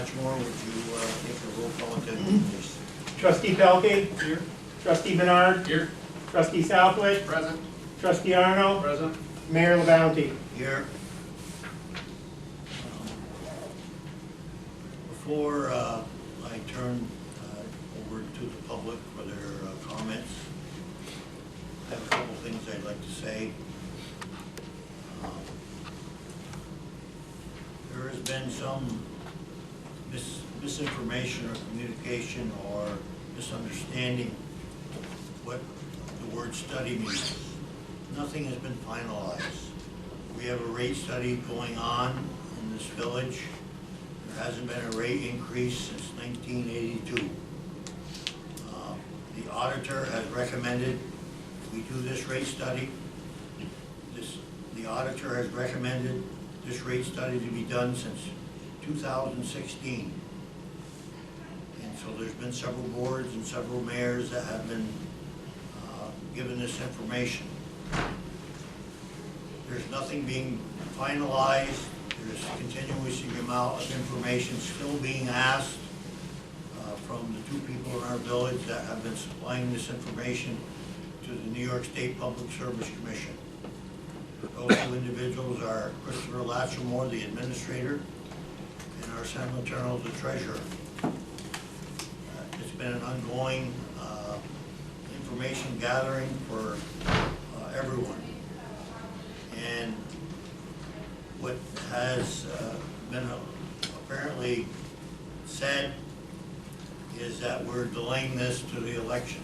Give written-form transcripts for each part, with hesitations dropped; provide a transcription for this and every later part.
Latchmore, would you take a roll call attention, please? Trustee Pelkey? Here. Trustee Bernard? Here. Trustee Southwick? Present. Trustee Arnold? Present. Mayor LaBounty? Here. Before I turn over to the public for their comments, I have a couple things I'd like to say. There has been some misinformation or communication or misunderstanding what the word study means. Nothing has been finalized. We have a rate study going on in this village. There hasn't been a rate increase since 1982. The auditor has recommended we do this rate study. The auditor has recommended this rate study to be done since 2016. And so there's been several boards and several mayors that have been given this information. There's nothing being finalized. There's a continuous amount of information still being asked from the two people in our village that have been supplying this information to the New York State Public Service Commission. Those two individuals are Christopher Latchmore, the administrator, and our San Lanternal, the treasurer. It's been an ongoing information gathering for everyone. And what has been apparently said is that we're delaying this to the election.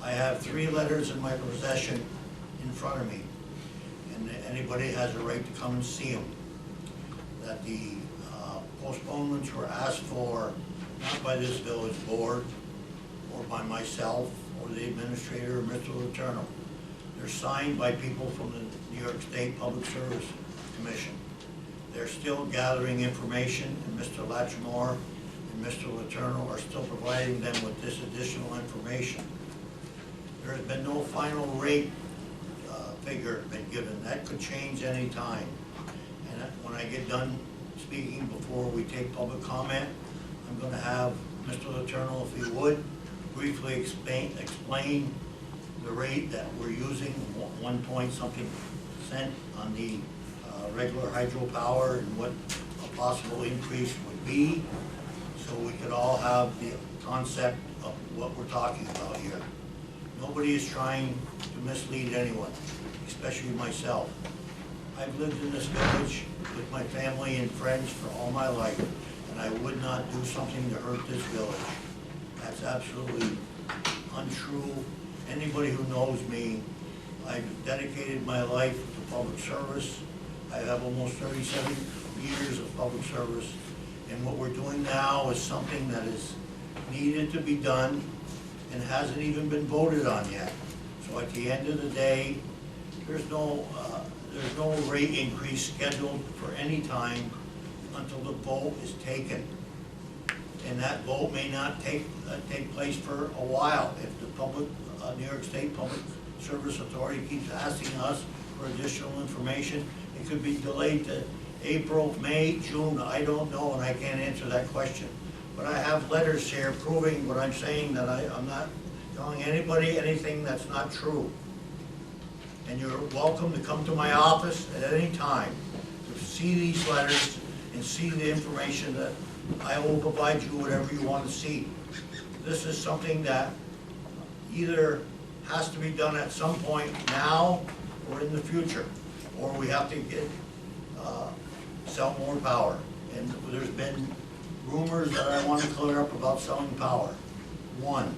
I have 3 letters in my possession in front of me, and anybody has a right to come and see them. That the postponements were asked for not by this village board or by myself or the administrator or Mr. Letourneau. They're signed by people from the New York State Public Service Commission. They're still gathering information, and Mr. Latchmore and Mr. Letourneau are still providing them with this additional information. There has been no final rate figure been given. That could change any time. And when I get done speaking, before we take public comment, I'm going to have Mr. Letourneau, if he would, briefly explain the rate that we're using, 1 point something cent on the regular hydropower, and what a possible increase would be, so we could all have the concept of what we're talking about here. Nobody is trying to mislead anyone, especially myself. I've lived in this village with my family and friends for all my life, and I would not do something to hurt this village. That's absolutely untrue. Anybody who knows me, I've dedicated my life to public service. I have almost 37 years of public service, and what we're doing now is something that is needed to be done and hasn't even been voted on yet. So at the end of the day, there's no rate increase scheduled for any time until the vote is taken. And that vote may not take place for a while. If the New York State Public Service Authority keeps asking us for additional information, it could be delayed to April, May, June, I don't know, and I can't answer that question. But I have letters here proving what I'm saying, that I'm not telling anybody anything that's not true. And you're welcome to come to my office at any time to see these letters and see the information that I will provide you whatever you want to see. This is something that either has to be done at some point now or in the future, or we have to sell more power. And there's been rumors that I want to clear up about selling power. One,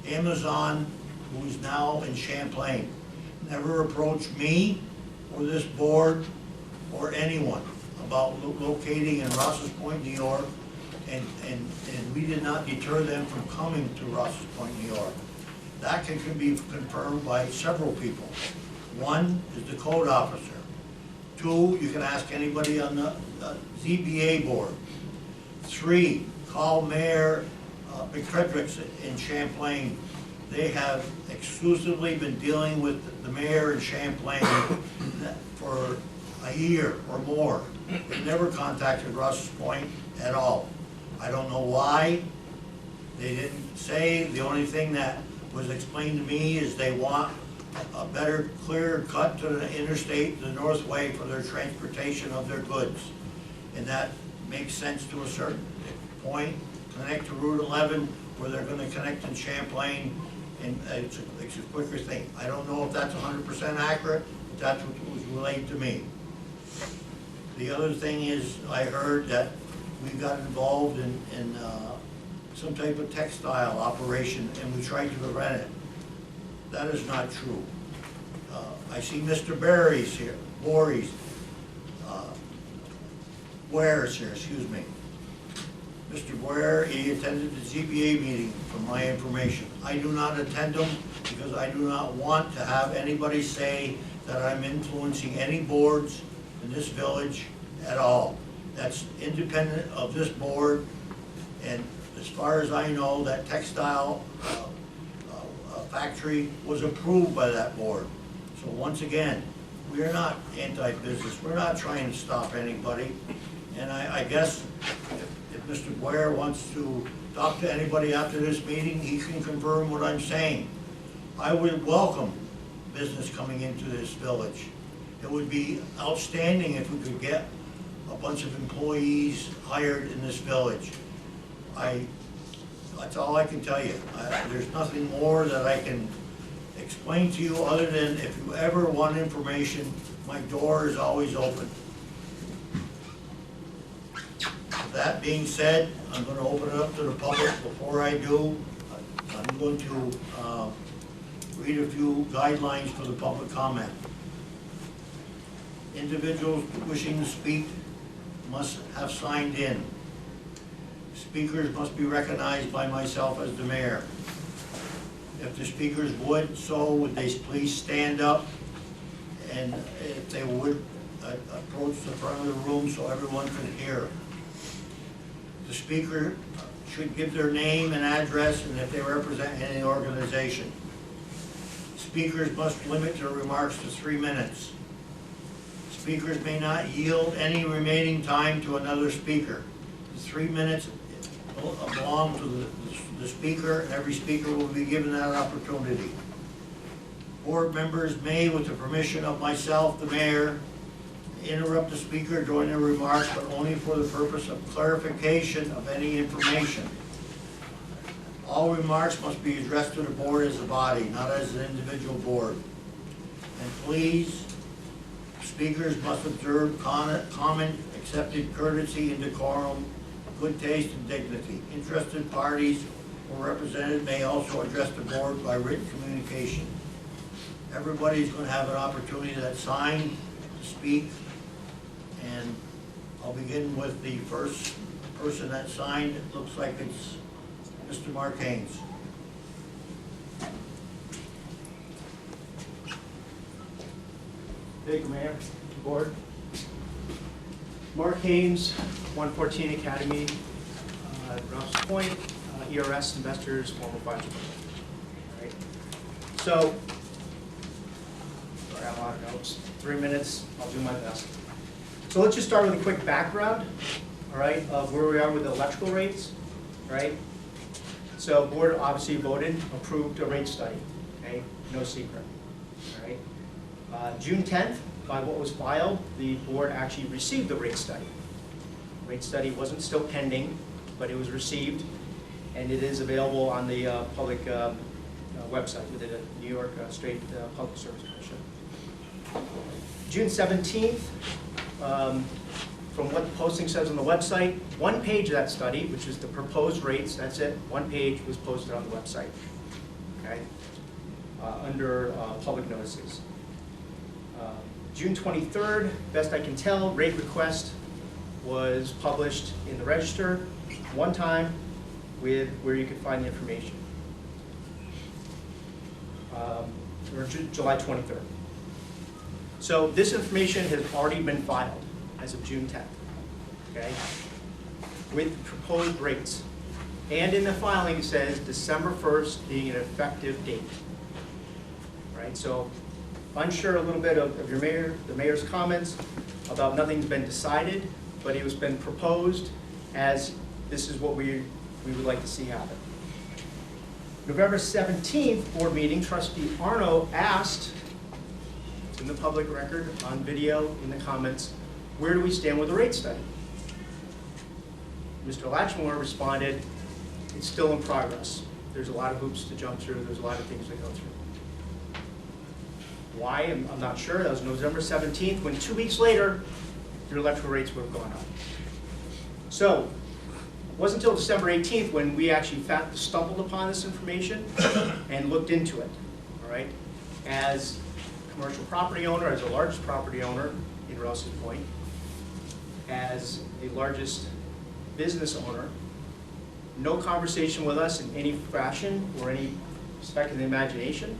Amazon, who is now in Champlain, never approached me or this board or anyone about locating in Rouses Point, New York, and we did not deter them from coming to Rouses Point, New York. That can be confirmed by several people. One is the code officer. 2, you can ask anybody on the ZBA board. 3, call Mayor McFredericks in Champlain. They have exclusively been dealing with the mayor in Champlain for a year or more. They never contacted Rouses Point at all. I don't know why. They didn't say. The only thing that was explained to me is they want a better, clearer cut to the interstate, the Northway, for their transportation of their goods. And that makes sense to a certain point. Connect to Route 11, where they're gonna connect in Champlain, and it's a quicker thing. I don't know if that's 100% accurate, but that's what was relayed to me. The other thing is, I heard that we got involved in some type of textile operation, and we tried to prevent it. That is not true. I see Mr. Barry's here, Ware's here, excuse me. Mr. Ware, he attended the ZBA meeting, from my information. I do not attend them because I do not want to have anybody say that I'm influencing any boards in this village at all. That's independent of this board, and as far as I know, that textile factory was approved by that board. So once again, we are not anti-business. We're not trying to stop anybody. And I guess if Mr. Boyer wants to talk to anybody after this meeting, he can confirm what I'm saying. I would welcome business coming into this village. It would be outstanding if we could get a bunch of employees hired in this village. That's all I can tell you. There's nothing more that I can explain to you other than if you ever want information, my door is always open. With that being said, I'm going to open it up to the public. Before I do, I'm going to read a few guidelines for the public comment. Individuals wishing to speak must have signed in. Speakers must be recognized by myself as the mayor. If the speakers would they please stand up, and if they would approach the front of the room so everyone can hear. The speaker should give their name and address, and if they represent any organization. Speakers must limit their remarks to 3 minutes. Speakers may not yield any remaining time to another speaker. The 3 minutes belong to the speaker, and every speaker will be given that opportunity. Board members may, with the permission of myself, the mayor, interrupt the speaker during their remarks, but only for the purpose of clarification of any information. All remarks must be addressed to the board as a body, not as an individual board. And please, speakers must observe common accepted courtesy and decorum, good taste and dignity. Interested parties or represented may also address the board by written communication. Everybody's going to have an opportunity that's signed to speak, and I'll begin with the first person that signed. It looks like it's Mr. Mark Haynes. Thank you, Mayor, Board. Mark Haynes, 114 Academy, Rouses Point, ERS Investors, former advisor. All right. So, sorry, I have a lot of notes. 3 minutes, I'll do my best. So let's just start with a quick background, all right, of where we are with the electrical rates, right? So, board obviously voted, approved a rate study, okay? No secret, all right? June 10th, by what was filed, the board actually received the rate study. The rate study wasn't still pending, but it was received, and it is available on the public website within the New York State Public Service Commission. June 17th, from what the posting says on the website, 1 page of that study, which is the proposed rates, that's it, 1 page was posted on the website, okay, under public notices. June 23rd, best I can tell, rate request was published in the Register one time with where you could find the information. Or July 23rd. So this information has already been filed as of June 10th, okay, with proposed rates. And in the filing it says December 1st being an effective date, right? So unsure a little bit of your mayor, the mayor's comments about nothing's been decided, but it was been proposed as this is what we would like to see happen. November 17th board meeting, Trustee Arno asked, it's in the public record, on video, in the comments, where do we stand with the rate study? Mr. Latchmore responded, it's still in progress. There's a lot of hoops to jump through, there's a lot of things to go through. Why? I'm not sure. That was November 17th, when 2 weeks later, your electrical rates would have gone up. So, it wasn't until December 18th when we actually stumbled upon this information and looked into it, all right? As a commercial property owner, as a large property owner in Rouses Point, as the largest business owner, no conversation with us in any fashion or any speck of the imagination.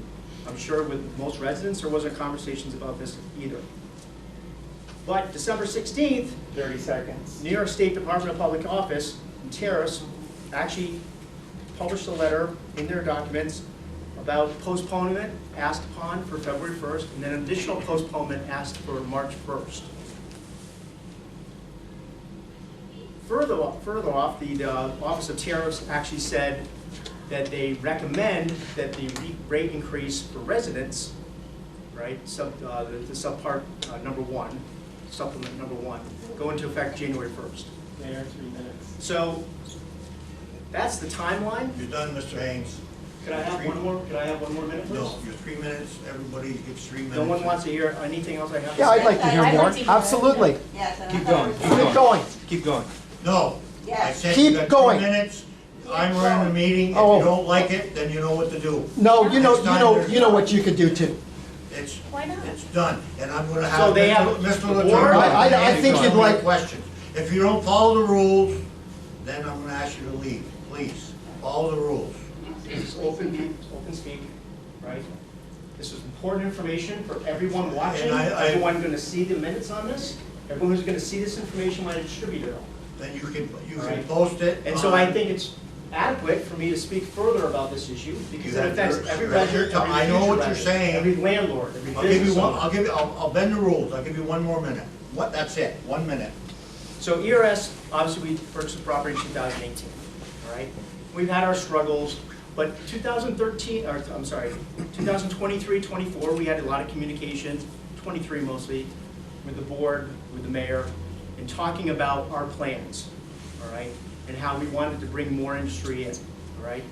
I'm sure with most residents there wasn't conversations about this either. But December 16th, 30 seconds. New York State Department of Public Office and Terrace actually published a letter in their documents about postponement asked upon for February 1st and then an additional postponement asked for March 1st. Further off, the Office of Tariffs actually said that they recommend that the rate increase for residents, right, the subpart number 1, supplement number 1, go into effect January 1st. Mayor, 3 minutes. So that's the timeline. You're done, Mr. Haynes. Could I have one more? Could I have one more minute, please? No, you're 3 minutes, everybody gets 3 minutes. No one wants to hear anything else I have to Yeah, say? I'd like to hear I'd more. like to hear Absolutely. Yes, and I Keep thought going. it was- Keep going. Keep going. No. I Yes. said Keep you got going. 3 minutes. I'm running the meeting. If Oh. you don't like it, then you know what to do. No, you know, Next time you know what you could do too. It's, Why not? it's done. And I'm gonna So have they have Mr. the Latour. board- I think you'd like- Questions. If you don't follow the rules, then I'm gonna ask you to leave. Please, follow the rules. This is open speak, right? This is important information for everyone watching, And I- everyone going to see the minutes on this, everyone who's going to see this information when I distribute it. Then you can Right. post it. And so I think it's adequate for me to speak further about this issue because You it have affects your- every you have your resident, time. every I know future what you're resident, saying. every landlord, every I'll give you business one, owner. I'll bend the rules. I'll give you 1 more minute. What, that's it, 1 minute. So ERS, obviously we purchased the property in 2018, all right? We've had our struggles, but 2013, or I'm sorry, 2023, 24, we had a lot of communication, 23 mostly, with the board, with the mayor, and talking about our plans, all right? And how we wanted to bring more industry in, all right?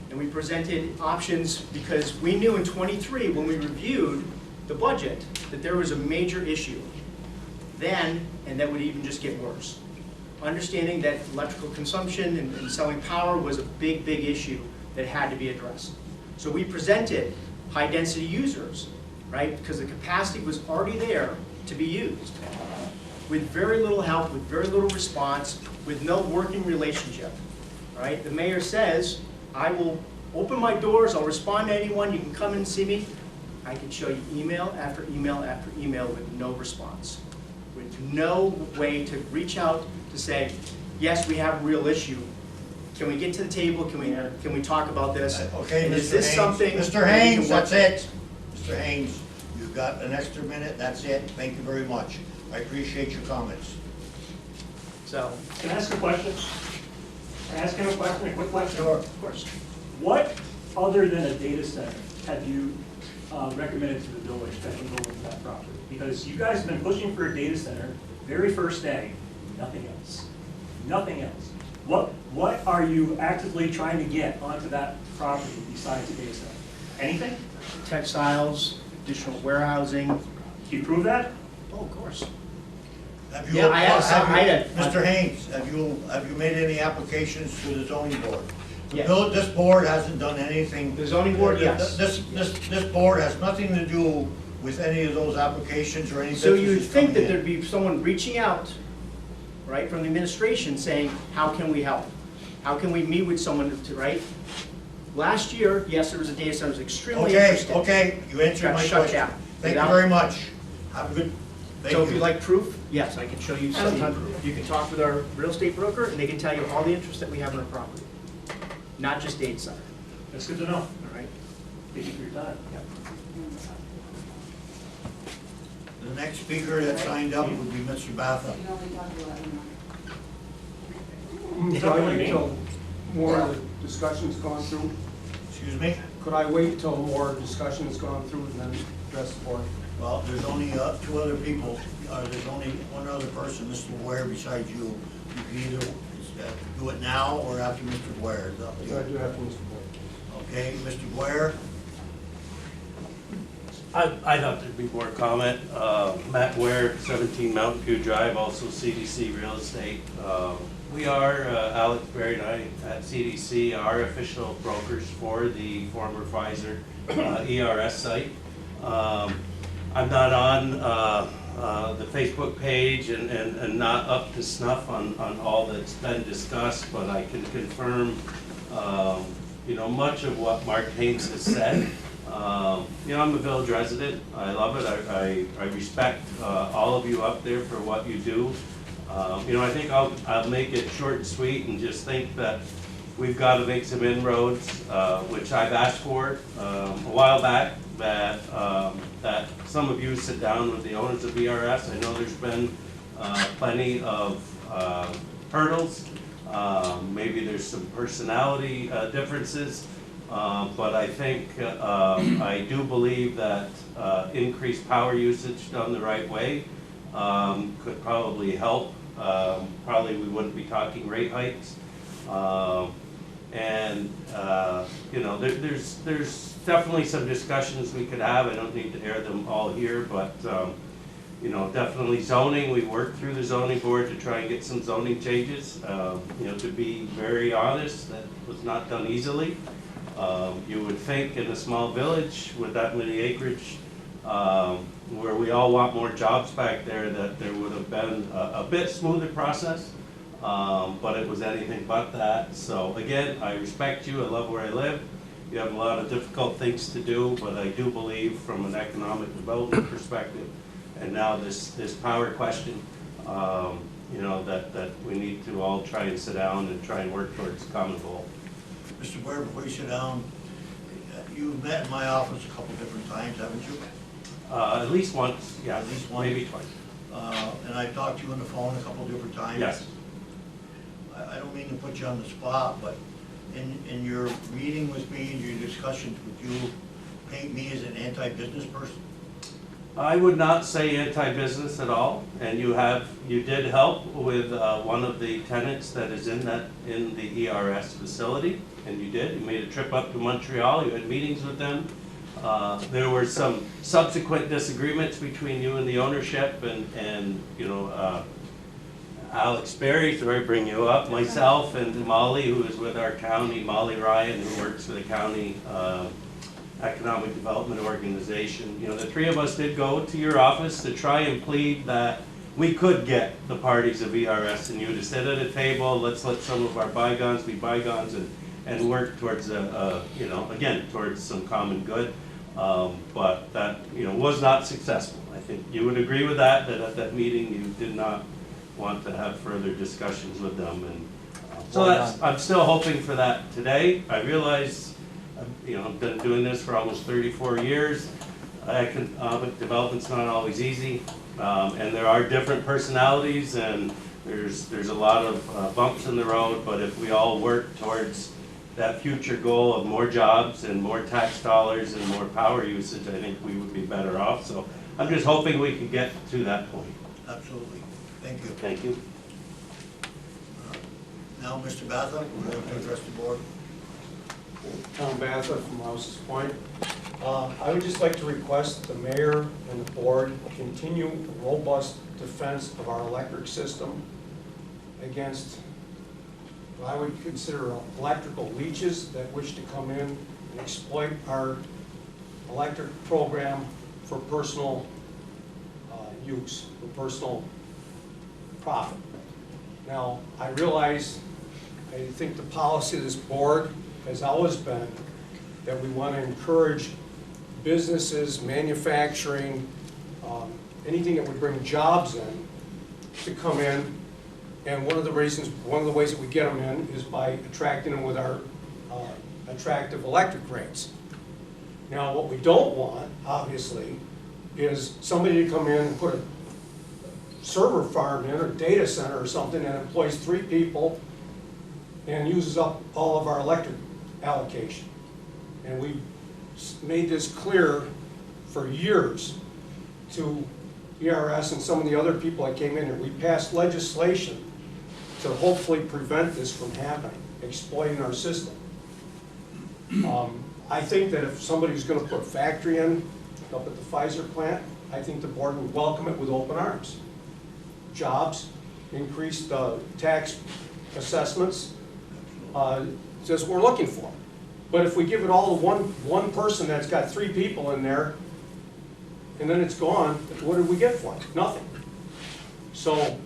And we presented options because we knew in 23, when we reviewed the budget, that there was a major issue then, and that would even just get worse. Understanding that electrical consumption and selling power was a big, big issue that had to be addressed. So we presented high-density users, right? Because the capacity was already there to be used. With very little help, with very little response, with no working relationship, right? The mayor says, I will open my doors, I'll respond to anyone, you can come and see me. I can show you email after email after email with no response. With no way to reach out to say, yes, we have a real issue. Can we get to the table? Can we talk about this? Okay, And Mr. is this Haynes. something Mr. that we can Haynes, work that's it. Mr. Haynes, you've got an extra minute, that's it. Thank you very much. I appreciate your comments. So, Can I ask a question? Can I ask him a question, a quick question? Sure. of course. What, other than a data center, have you recommended to the village that can go with that property? Because you guys have been pushing for a data center very first day, nothing else. Nothing else. What are you actively trying to get onto that property besides a data center? Anything? Textiles, additional warehousing. Can you prove that? Oh, of course. Have you, Yeah, I had Mr. Haynes, have you made any applications to the zoning board? Yes. This board hasn't done anything. The zoning board, yes. This board has nothing to do with any of those applications or any So you'd businesses think coming that in. there'd be someone reaching out, right, from the administration saying, how can we help? How can we meet with someone to, right? Last year, yes, there was a data center, it was extremely Okay, interesting. okay, you answered Got my shut question. down. Thank you Without- very much. Have a good, thank So if you you. like proof, yes, I can show you some proof. You can talk with our real estate broker and they can tell you all the interest that we have in our property. Not just data center, That's good to know. all right? Thank you for your time. The next speaker that signed up would be Mr. Batha. Could I wait till more of the discussion's gone through? Excuse me? Could I wait till more discussion's gone through and then address the board? Well, there's only two other people, there's only one other person, Mr. Ware, besides you. You can either do it now or after Mr. Ware. It's up to So I you. do have to, Mr. Board. Okay, Mr. Ware? I'd have to be more comment. Matt Ware, 17 Mountain View Drive, also CDC Real Estate. We are, Alex Berry and I at CDC, are official brokers for the former Pfizer ERS site. I'm not on the Facebook page and not up to snuff on all that's been discussed, but I can confirm, much of what Mark Haynes has said. I'm a village resident. I love it. I respect all of you up there for what you do. I think I'll make it short and sweet and just think that we've got to make some inroads, which I've asked for a while back, that some of you sit down with the owners of ERS. I know there's been plenty of hurdles. Maybe there's some personality differences. But I think, I do believe that increased power usage done the right way could probably help. Probably we wouldn't be talking rate hikes. There's definitely some discussions we could have. I don't need to air them all here, but definitely zoning. We worked through the zoning board to try and get some zoning changes. To be very honest, that was not done easily. You would think in a small village with that many acreage, where we all want more jobs back there, that there would have been a bit smoother process, but it was anything but that. So again, I respect you, I love where I live. You have a lot of difficult things to do, but I do believe from an economic development perspective, and now this power question, that we need to all try and sit down and try and work towards a common goal. Mr. Ware, before you sit down, you've met in my office a couple different times, haven't you? At least once, yeah, At least once. maybe twice. And I've talked to you on the phone a couple different times. Yes. I don't mean to put you on the spot, but in your meeting with me and your discussions, would you paint me as an anti-business person? I would not say anti-business at all, and you did help with one of the tenants that is in the ERS facility, and you made a trip up to Montreal, you had meetings with them. There were some subsequent disagreements between you and the ownership, and Alex Berry, so I bring you up, myself and Molly, who is with our county, Molly Ryan, who works for the county Economic Development Organization. The three of us did go to your office to try and plead that we could get the parties of ERS and you to sit at a table, let's let some of our bygones be bygones and work towards again, towards some common good. But that, was not successful. I think you would agree with that at that meeting you did not want to have further discussions with them. And so I'm still hoping for that today. I realize I've been doing this for almost 34 years. Economic development's not always easy, and there are different personalities, and there's a lot of bumps in the road. But if we all work towards that future goal of more jobs and more tax dollars and more power usage, I think we would be better off. So I'm just hoping we can get to that point. Absolutely. Thank you. Thank you. Now, Mr. Batha, we're going to address the board. Tom Batha from Rouses Point. I would just like to request that the mayor and the board continue a robust defense of our electric system against what I would consider electrical leeches that wish to come in and exploit our electric program for personal use, for personal profit. Now, I realize, I think the policy of this board has always been that we want to encourage businesses, manufacturing, anything that would bring jobs in to come in. And one of the ways that we get them in is by attracting them with our attractive electric rates. Now, what we don't want, obviously, is somebody to come in and put a server farm in, or data center or something, and employs 3 people and uses up all of our electric allocation. And we made this clear for years to ERS and some of the other people that came in here. We passed legislation to hopefully prevent this from happening, exploiting our system. I think that if somebody's gonna put a factory in up at the Pfizer plant, I think the board would welcome it with open arms. Jobs, increased tax assessments, just what we're looking for. But if we give it all to one person that's got 3 people in there, and then it's gone, what did we get for it? Nothing. So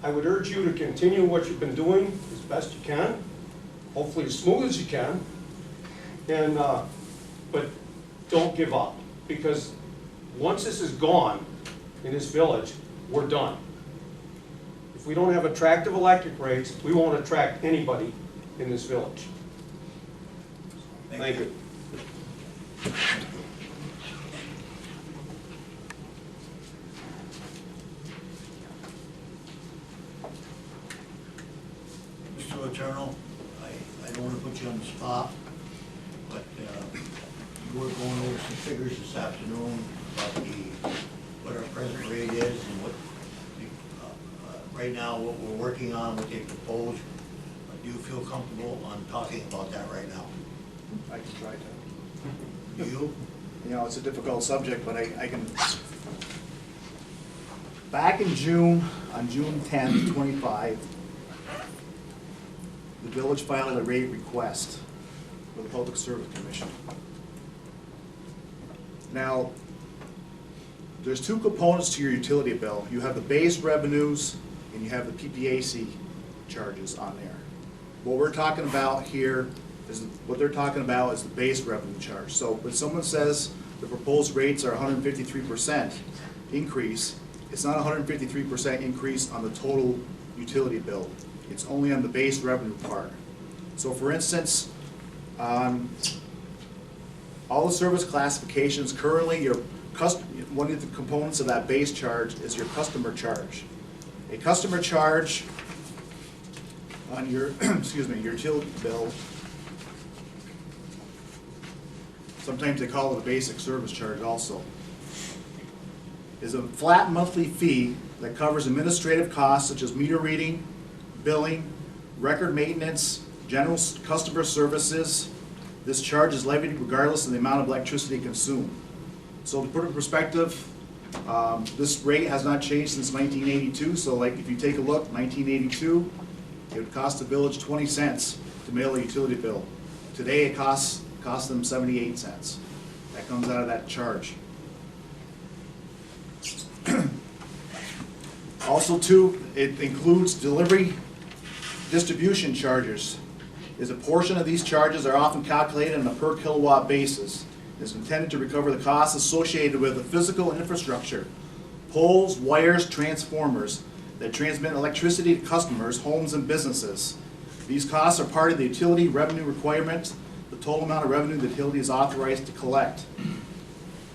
I would urge you to continue what you've been doing as best you can, hopefully as smooth as you can, and but don't give up, because once this is gone in this village, we're done. If we don't have attractive electric rates, we won't attract anybody in this village. Thank you. Mr. Attorney, I don't want to put you on the spot, but you were going over some figures this afternoon about what our present rate is and what, right now, what we're working on, what they propose. Do you feel comfortable on talking about that right now? I can try to. Do you? You know, it's a difficult subject, but I can. Back in June, on June 10th, 25, the village filed a rate request with the Public Service Commission. Now, there's 2 components to your utility bill. You have the base revenues and you have the PPAC charges on there. What we're talking about here is, what they're talking about is the base revenue charge. So when someone says the proposed rates are 153% increase, it's not 153% increase on the total utility bill. It's only on the base revenue part. So for instance, all the service classifications, currently one of the components of that base charge is your customer charge. A customer charge on your, excuse me, your utility bill, sometimes they call it a basic service charge also, is a flat monthly fee that covers administrative costs such as meter reading, billing, record maintenance, general customer services. This charge is levied regardless of the amount of electricity consumed. So to put it in perspective, this rate has not changed since 1982. So like if you take a look, 1982, it would cost the village 20 cents to mail a utility bill. Today it costs them 78 cents. That comes out of that charge. Also too, it includes delivery distribution charges. Is a portion of these charges are often calculated on a per kilowatt basis. It's intended to recover the costs associated with the physical infrastructure, poles, wires, transformers that transmit electricity to customers, homes, and businesses. These costs are part of the utility revenue requirement, the total amount of revenue the utility is authorized to collect.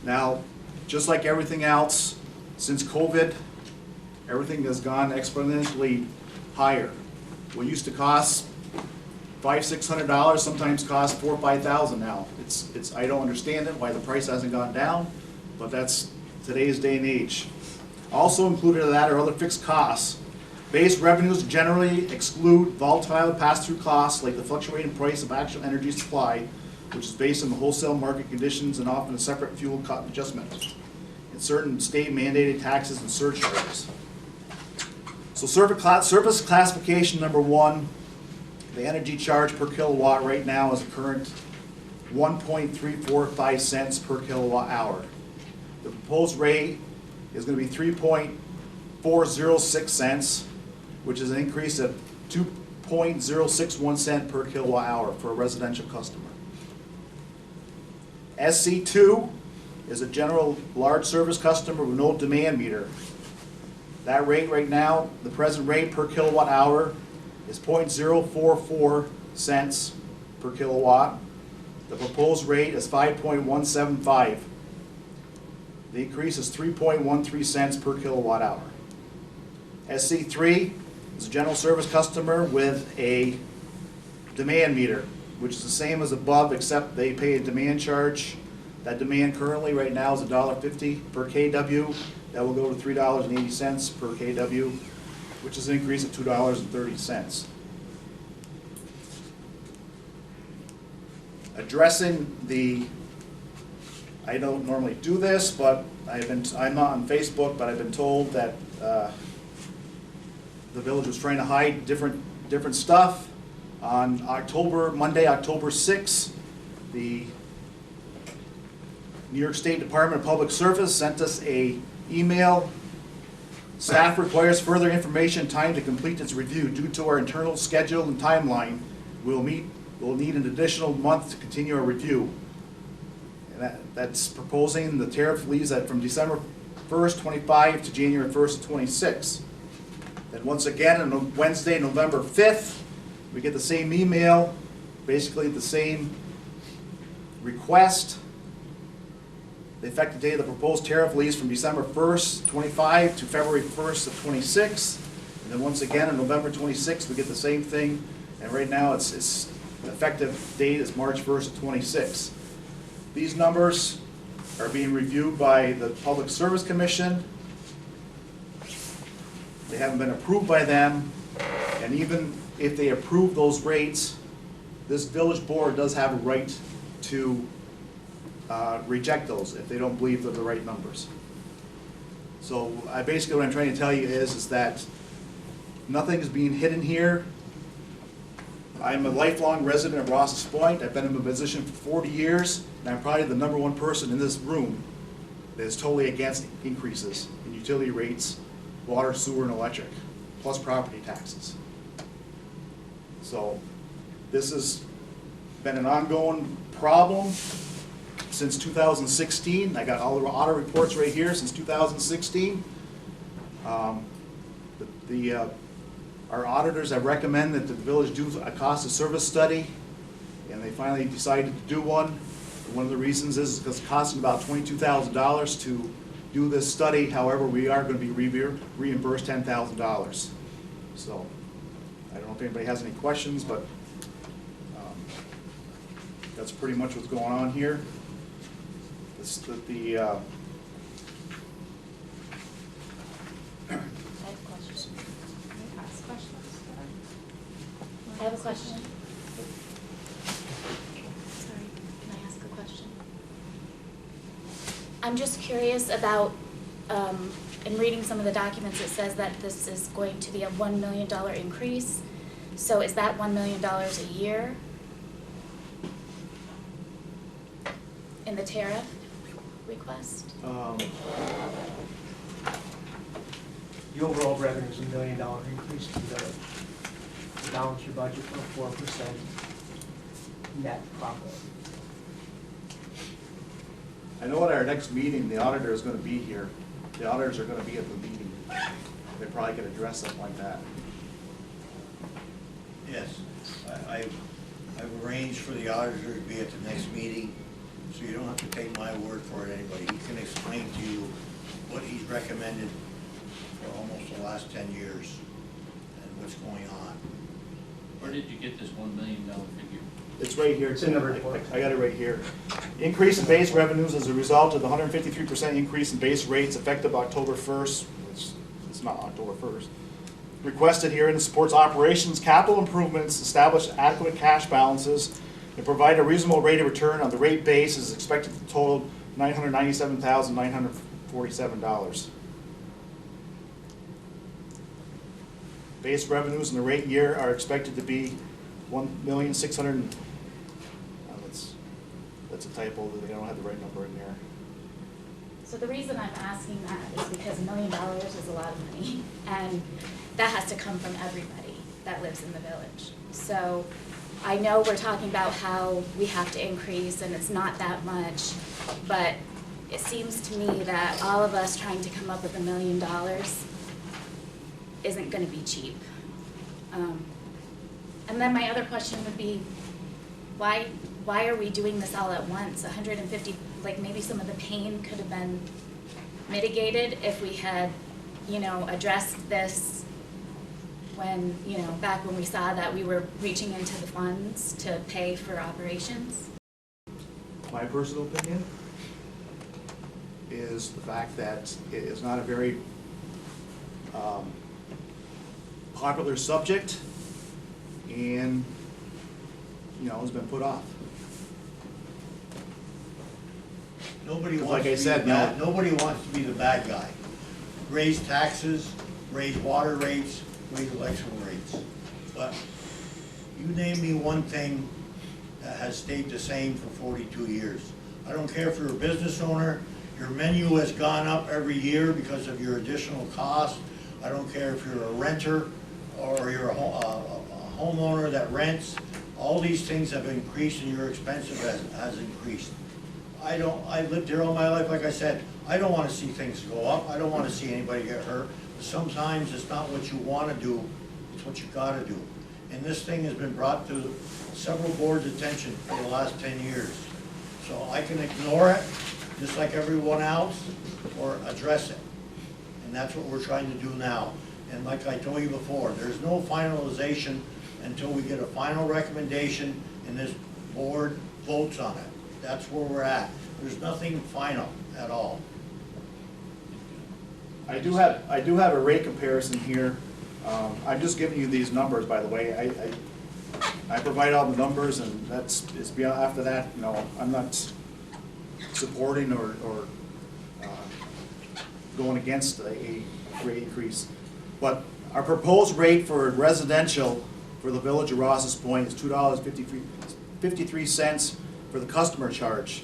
Now, just like everything else, since COVID, everything has gone exponentially higher. What used to cost $500–600 sometimes costs $4,000 or $5,000 now. I don't understand it, why the price hasn't gone down, but that's today's day and age. Also included in that are other fixed costs. Base revenues generally exclude volatile pass-through costs like the fluctuating price of actual energy supply, which is based on the wholesale market conditions and often a separate fuel cut adjustment, and certain state mandated taxes and surcharges. So service classification number 1, the energy charge per kilowatt right now is a current 1.345 cents per kilowatt hour. The proposed rate is going to be 3.406 cents, which is an increase of 2.061 cent per kilowatt hour for a residential customer. SC2 is a general large service customer with no demand meter. That rate right now, the present rate per kilowatt hour is 0.044 cents per kilowatt. The proposed rate is 5.175. The increase is 3.13 cents per kilowatt hour. SC3 is a general service customer with a demand meter, which is the same as above, except they pay a demand charge. That demand currently right now is $1.50 per kW. That will go to $3.80 per kW, which is an increase of $2.30. Addressing the, I don't normally do this, but I'm not on Facebook, but I've been told that the village was trying to hide different stuff. On Monday, October 6th, the New York State Department of Public Service sent us a email. Staff requires further information and time to complete its review. Due to our internal schedule and timeline, we'll need an additional month to continue our review. And that's proposing the tariff leaves from December 1st, 25 to January 1st, 26. Then once again on Wednesday, November 5th, we get the same email, basically the same request. The effective date of the proposed tariff leaves from December 1st, 25 to February 1st of 26. And then once again on November 26th, we get the same thing. And right now the effective date is March 1st of 26. These numbers are being reviewed by the Public Service Commission. They haven't been approved by them, and even if they approve those rates, this village board does have a right to reject those if they don't believe they're the right numbers. So basically what I'm trying to tell you is that nothing is being hidden here. I'm a lifelong resident of Rouses Point. I've been in my position for 40 years, and I'm probably the #1 person in this room that is totally against increases in utility rates, water, sewer, and electric, plus property taxes. So this has been an ongoing problem since 2016. I got all the audit reports right here since 2016. Our auditors have recommended that the village do a cost of service study, and they finally decided to do one. And one of the reasons is because it's costing about $22,000 to do this study. However, we are going to be reimbursed $10,000. So I don't know if anybody has any questions, but that's pretty much what's going on here. I have a question. Sorry, can I ask a question? I'm just curious about, in reading some of the documents, it says that this is going to be a $1 million increase. So is that $1 million a year in the tariff request? The overall revenue is $1 million increase to the balance your budget for a 4% net profit. I know at our next meeting, the auditor is going to be here. The auditors are going to be at the meeting. They probably could address something like that. Yes, I've arranged for the auditor to be at the next meeting, so you don't have to take my word for it, anybody. He can explain to you what he's recommended for almost the last 10 years and what's going on. Where did you get this $1 million figure? It's right here. It's in the report. I got it right here. Increase in base revenues as a result of the 153% increase in base rates effective October 1st. It's not October 1st. Requested here and supports operations, capital improvements, establish adequate cash balances, and provide a reasonable rate of return on the rate base is expected to total $997,947. Base revenues in the rate year are expected to be $1,600,000. That's a typo. They don't have the right number in there. So the reason I'm asking that is because $1 million is a lot of money, and that has to come from everybody that lives in the village. So I know we're talking about how we have to increase, and it's not that much, but it seems to me that all of us trying to come up with $1 million isn't going to be cheap. And then my other question would be, why are we doing this all at once? 150, like maybe some of the pain could have been mitigated if we had, addressed this when, back when we saw that we were reaching into the funds to pay for operations? My personal opinion is the fact that it is not a very popular subject, and, it's been put off. Nobody Like wants I to be said, the bad, nobody wants to be the bad guy. Raise taxes, raise water rates, raise electrical rates. But you name me one thing that has stayed the same for 42 years. I don't care if you're a business owner, your menu has gone up every year because of your additional cost. I don't care if you're a renter or you're a homeowner that rents. All these things have increased and your expense has increased. I lived here all my life, like I said, I don't want to see things go up. I don't want to see anybody get hurt. But sometimes it's not what you want to do, it's what you got to do. And this thing has been brought to several boards' attention for the last 10 years. So I can ignore it, just like everyone else, or address it. And that's what we're trying to do now. And like I told you before, there's no finalization until we get a final recommendation and this board votes on it. That's where we're at. There's nothing final at all. I do have a rate comparison here. I'm just giving you these numbers, by the way. I provide all the numbers, and it's beyond, after that, I'm not supporting or going against a rate increase. But our proposed rate for residential for the Village of Rouses Point is $2.53 for the customer charge.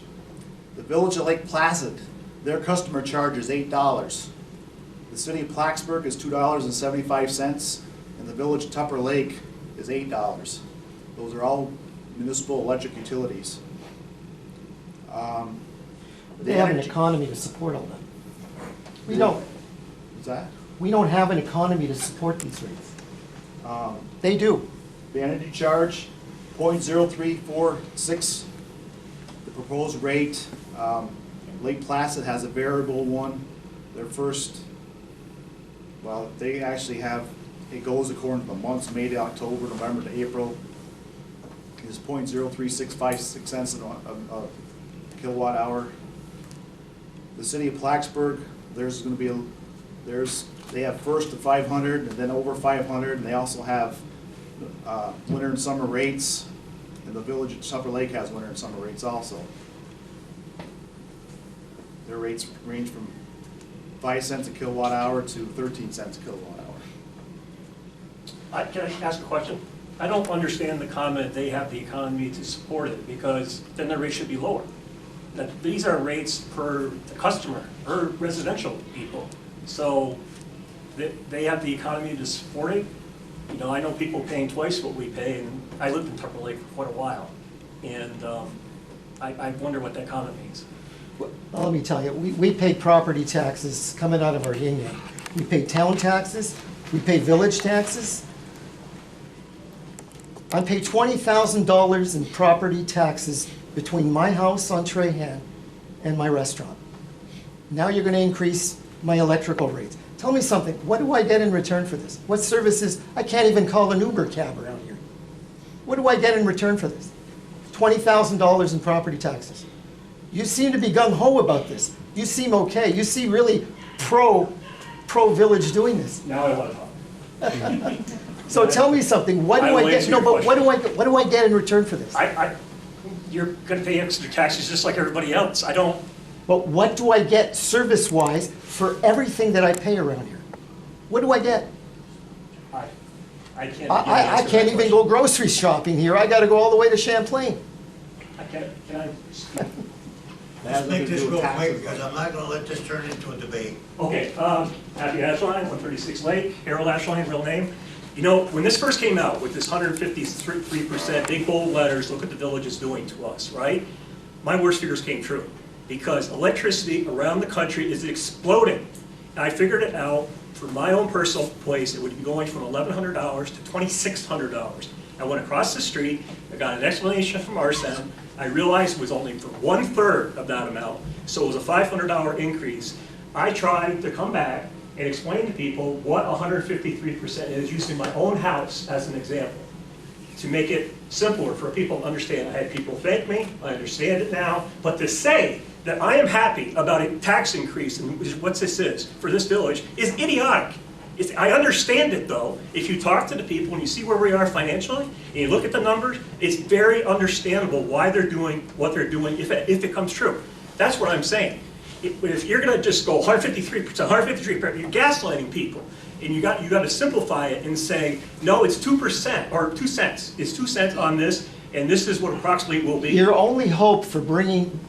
The Village of Lake Placid, their customer charge is $8. The City of Plattsburgh is $2.75, and the Village of Tupper Lake is $8. Those are all municipal electric utilities. They have an economy to support all that. We don't. What's that? We don't have an economy to support these rates. They do. The energy charge, 0.0346, the proposed rate. Lake Placid has a variable one. Their first, well, they actually have, it goes according to the months, May to October, November to April, is 0.03656 cents a kilowatt hour. The City of Plattsburgh, there's going to be they have first to 500 and then over 500, and they also have winter and summer rates, and the Village of Tupper Lake has winter and summer rates also. Their rates range from 5 cents a kilowatt hour to 13 cents a kilowatt hour. Can I ask a question? I don't understand the comment, they have the economy to support it, because then the rate should be lower. That these are rates per the customer, per residential people. So they have the economy to support it. I know people paying twice what we pay, and I lived in Tupper Lake for quite a while. And I wonder what that comment means. Well, let me tell you, we pay property taxes coming out of our yin-yang. We pay town taxes, we pay village taxes. I pay $20,000 in property taxes between my house on Trahan and my restaurant. Now you're going to increase my electrical rates. Tell me something, what do I get in return for this? What services? I can't even call an Uber cab around here. What do I get in return for this? $20,000 in property taxes. You seem to be gung-ho about this. You seem okay. You seem really pro-village doing this. Now I want to talk. So tell me something, what do I get? No, but what do I get in return for this? You're going to pay extra taxes just like everybody else. I don't. But what do I get service-wise for everything that I pay around here? What do I get? I can't. I can't even go grocery shopping here. I got to go all the way to Champlain. Can I? Let's make this real quick, because I'm not going to let this turn into a debate. Okay, Happy Ashline, 136 Lake, Harold Ashline, real name. When this first came out with this 153%, big bold letters, look what the village is doing to us, right? My worst fears came true, because electricity around the country is exploding. And I figured it out for my own personal place, it would be going from $1,100 to $2,600. I went across the street, I got an explanation from Arsen. I realized it was only for 1/3 of that amount, so it was a $500 increase. I try to come back and explain to people what 153% is using my own house as an example, to make it simpler for people to understand. I had people thank me, I understand it now, but to say that I am happy about a tax increase, and what this is for this village, is idiotic. I understand it though. If you talk to the people and you see where we are financially, and you look at the numbers, it's very understandable why they're doing what they're doing if it comes true. That's what I'm saying. If you're gonna just go 153%, 153%, you're gaslighting people. And you got to simplify it and say, no, it's 2% or 2 cents. It's 2 cents on this, and this is what approximately will be. Your only hope for bringing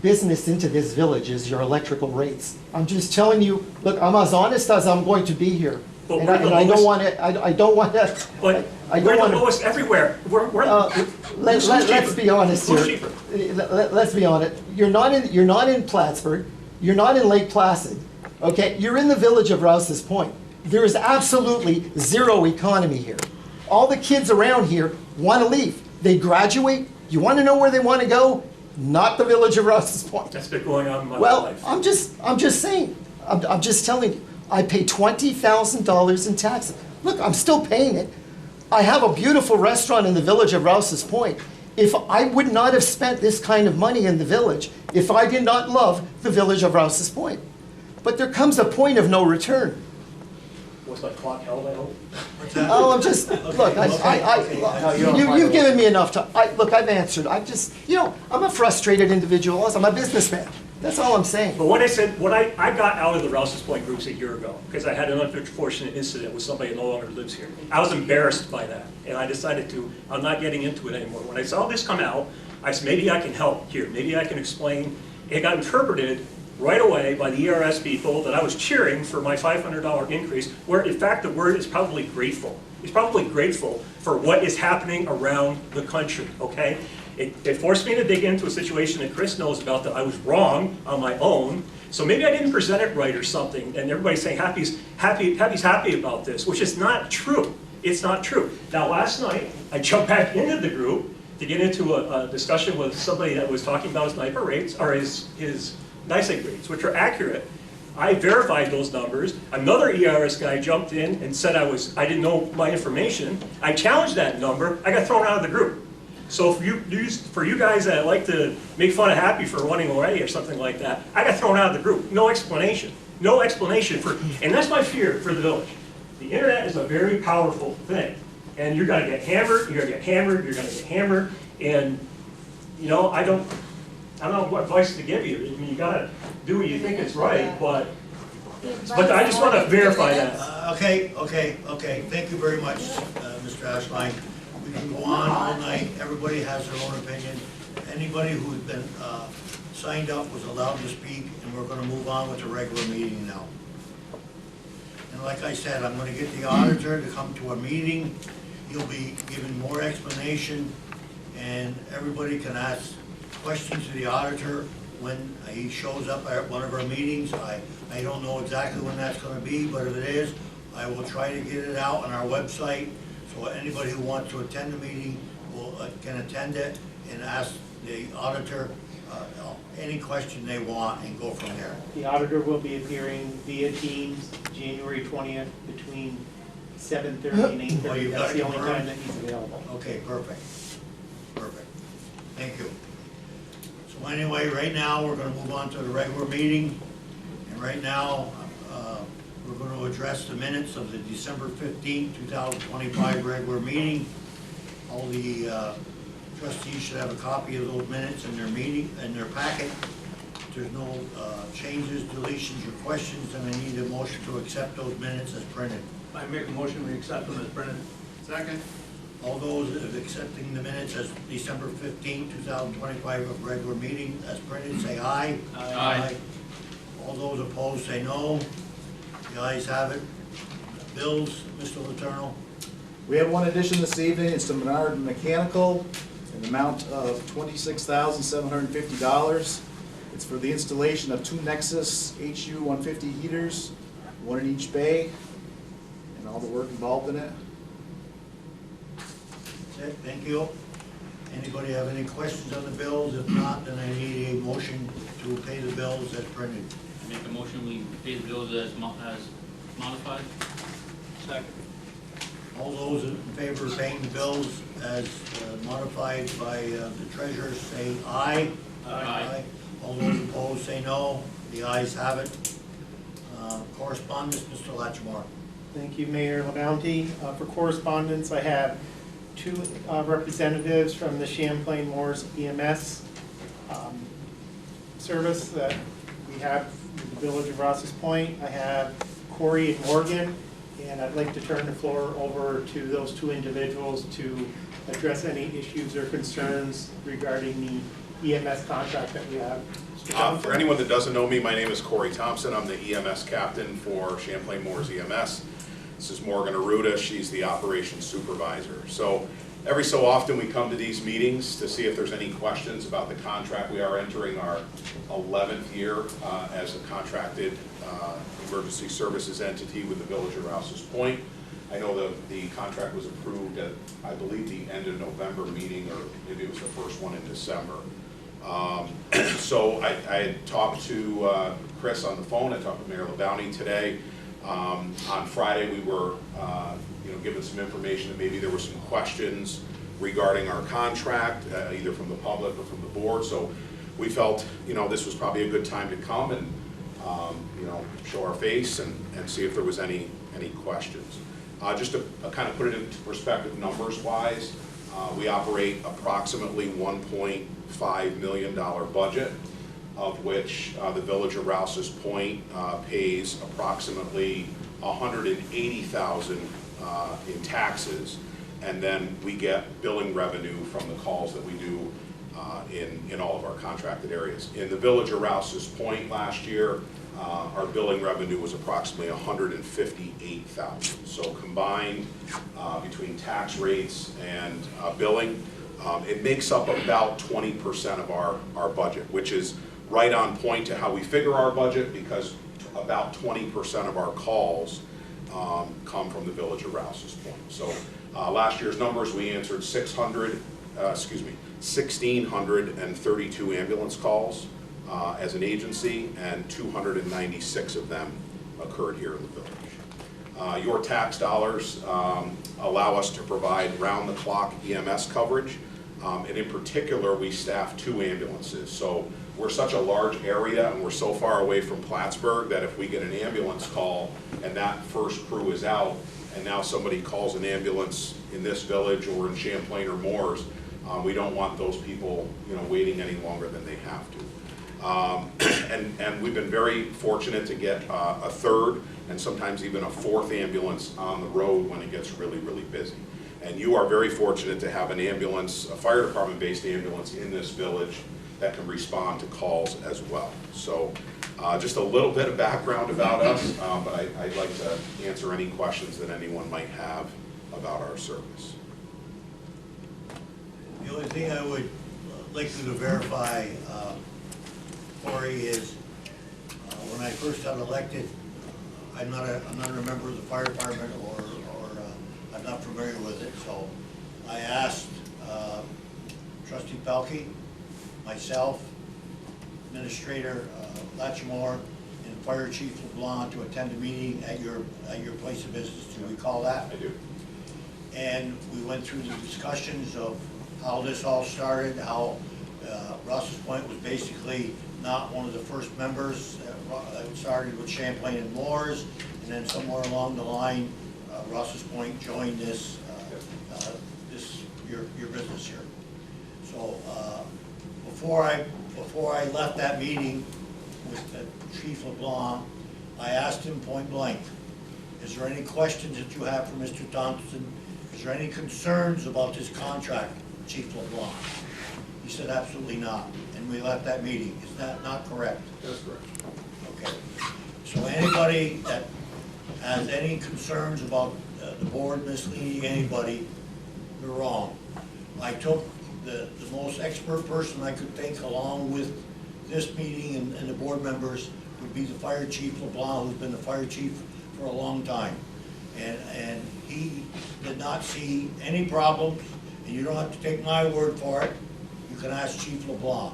business into this village is your electrical rates. I'm just telling you, look, I'm as honest as I'm going to be here. But And we're the I don't lowest- want to, I don't want to. But we're the lowest everywhere. Let's be honest Who's here. cheaper? Let's be honest. You're not in Plattsburgh. You're not in Lake Placid. Okay, you're in the village of Rouses Point. There is absolutely zero economy here. All the kids around here want to leave. They graduate. You want to know where they want to go? Not the village of Rouses Point. That's been going on in my Well, life. I'm just saying. I'm just telling you. I pay $20,000 in taxes. Look, I'm still paying it. I have a beautiful restaurant in the village of Rouses Point. If I would not have spent this kind of money in the village, if I did not love the village of Rouses Point. But there comes a point of no return. Was my clock held, I hope? Oh, I'm just, look, you've given me enough time. Look, I've answered. I'm a frustrated individual. I'm a businessman. That's all I'm saying. But when I got out of the Rouses Point groups a year ago, because I had an unfortunate incident with somebody who no longer lives here. I was embarrassed by that, and I decided I'm not getting into it anymore. When I saw this come out, I said, maybe I can help here. Maybe I can explain. It got interpreted right away by the ERS people that I was cheering for my $500 increase, where in fact the word is probably grateful. It's probably grateful for what is happening around the country, okay? It forced me to dig into a situation that Chris knows about, that I was wrong on my own. So maybe I didn't present it right or something, and everybody's saying Happy's happy about this, which is not true. It's not true. Now last night, I jumped back into the group to get into a discussion with somebody that was talking about his NIPA rates, or his NICEAG rates, which are accurate. I verified those numbers. Another ERS guy jumped in and said I didn't know my information. I challenged that number. I got thrown out of the group. So for you guys that like to make fun of Happy for running away or something like that, I got thrown out of the group. No explanation. No explanation and that's my fear for the village. The internet is a very powerful thing, and you're gonna get hammered. You're gonna get hammered. You're gonna get hammered, and I don't know what advice to give you. I mean, you gotta do what you think is right, but I just want to verify that. Okay. Thank you very much, Mr. Ashline. We can go on all night. Everybody has their own opinion. Anybody who's been signed up was allowed to speak, and we're going to move on with the regular meeting now. And like I said, I'm going to get the auditor to come to a meeting. He'll be giving more explanation, and everybody can ask questions to the auditor when he shows up at one of our meetings. I don't know exactly when that's going to be, but if it is, I will try to get it out on our website, so anybody who wants to attend the meeting can attend it and ask the auditor any question they want and go from there. The auditor will be appearing via Teams January 20th between 7:30 and 8:30. Oh, you got That's it the only confirmed? time that he's available. Okay, perfect. Thank you. So anyway, right now, we're going to move on to the regular meeting. And right now, we're going to address the minutes of the December 15th, 2025 regular meeting. All the trustees should have a copy of those minutes in their packet. If there's no changes, deletions, or questions, then I need a motion to accept those minutes as printed. I make a motion, we accept them as printed. Second. All those accepting the minutes as December 15th, 2025 of regular meeting as printed, say aye. Aye. All those opposed, say no. The ayes have it. Bills, Mr. Letourneau? We have one addition this evening. It's to Menard Mechanical, an amount of $26,750. It's for the installation of 2 Nexus HU 150 heaters, 1 in each bay, and all the work involved in it. That's it, thank you. Anybody have any questions on the bills? If not, then I need a motion to pay the bills as printed. Make a motion, we pay the bills as modified. Second. All those in favor of paying the bills as modified by the treasurer, say aye. Aye. All those opposed, say no. The ayes have it. Correspondence, Mr. Latchmore. Thank you, Mayor LaBounty. For correspondence, I have two representatives from the Champlain Moores EMS service that we have in the village of Rouses Point. I have Corey and Morgan, and I'd like to turn the floor over to those two individuals to address any issues or concerns regarding the EMS contract that we have. Mr. Johnson? For anyone that doesn't know me, my name is Corey Thompson. I'm the EMS captain for Champlain Moores EMS. This is Morgan Aruda. She's the operations supervisor. So every so often we come to these meetings to see if there's any questions about the contract. We are entering our 11th year as a contracted emergency services entity with the village of Rouses Point. I know the contract was approved at, I believe, the end of November meeting, or maybe it was the first one in December. So I had talked to Chris on the phone. I talked to Mayor LaBounty today. On Friday, we were given some information that maybe there were some questions regarding our contract, either from the public or from the board. So we felt, this was probably a good time to come and, show our face and see if there was any questions. Just to kind of put it into perspective numbers-wise, we operate approximately $1.5 million budget, of which the village of Rouses Point pays approximately $180,000 in taxes, and then we get billing revenue from the calls that we do in all of our contracted areas. In the village of Rouses Point last year, our billing revenue was approximately $158,000. So combined between tax rates and billing, it makes up about 20% of our budget, which is right on point to how we figure our budget, because about 20% of our calls come from the village of Rouses Point. So last year's numbers, we answered 1,632 ambulance calls as an agency, and 296 of them occurred here in the village. Your tax dollars allow us to provide round-the-clock EMS coverage, and in particular, we staff 2 ambulances. So we're such a large area and we're so far away from Plattsburgh that if we get an ambulance call and that first crew is out, and now somebody calls an ambulance in this village or in Champlain or Moores, we don't want those people waiting any longer than they have to. And we've been very fortunate to get a third and sometimes even a 4th ambulance on the road when it gets really, really busy. And you are very fortunate to have an ambulance, a fire department-based ambulance in this village that can respond to calls as well. So just a little bit of background about us, but I'd like to answer any questions that anyone might have about our service. The only thing I would like you to verify, Corey, is when I first got elected, I'm not a member of the fire department, or I'm not familiar with it, so I asked Trustee Pelkey, myself, Administrator Latchmore, and Fire Chief LeBlanc to attend a meeting at your place of business. Do you recall that? I do. And we went through the discussions of how this all started, how Rouses Point was basically not one of the first members. It started with Champlain and Moores, and then somewhere along the line, Rouses Point joined this, your business here. So before I left that meeting with Chief LeBlanc, I asked him point blank, is there any questions that you have for Mr. Thompson? Is there any concerns about this contract, Chief LeBlanc? He said absolutely not, and we left that meeting. Is that not correct? That's correct. Okay. So anybody that has any concerns about the board misleading anybody, they're wrong. I took the most expert person I could think, along with this meeting and the board members, would be the Fire Chief LeBlanc, who's been the fire chief for a long time. And he did not see any problems, and you don't have to take my word for it. You can ask Chief LeBlanc.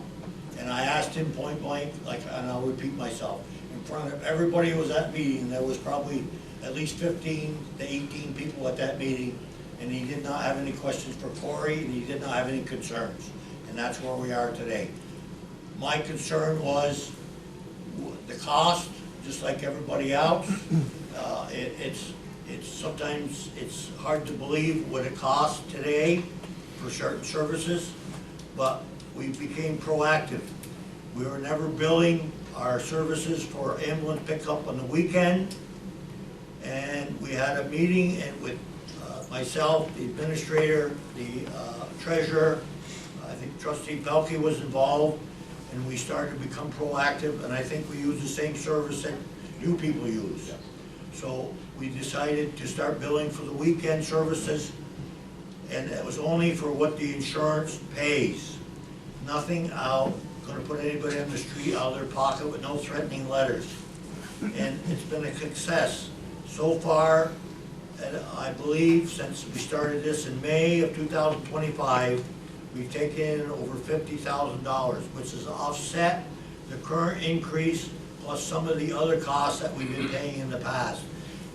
And I asked him point blank, and I'll repeat myself, in front of everybody who was at that meeting. There was probably at least 15 to 18 people at that meeting, and he did not have any questions for Corey, and he did not have any concerns. And that's where we are today. My concern was the cost, just like everybody else. It's sometimes it's hard to believe what it costs today for certain services, but we became proactive. We were never billing our services for ambulance pickup on the weekend, and we had a meeting and with myself, the administrator, the treasurer, I think Trustee Pelkey was involved, and we started to become proactive, and I think we use the same service that new people use. So we decided to start billing for the weekend services, and it was only for what the insurance pays. Nothing out, gonna put anybody on the street out of their pocket with no threatening letters. And it's been a success. So far, and I believe since we started this in May of 2025, we've taken in over $50,000, which has offset the current increase plus some of the other costs that we've been paying in the past.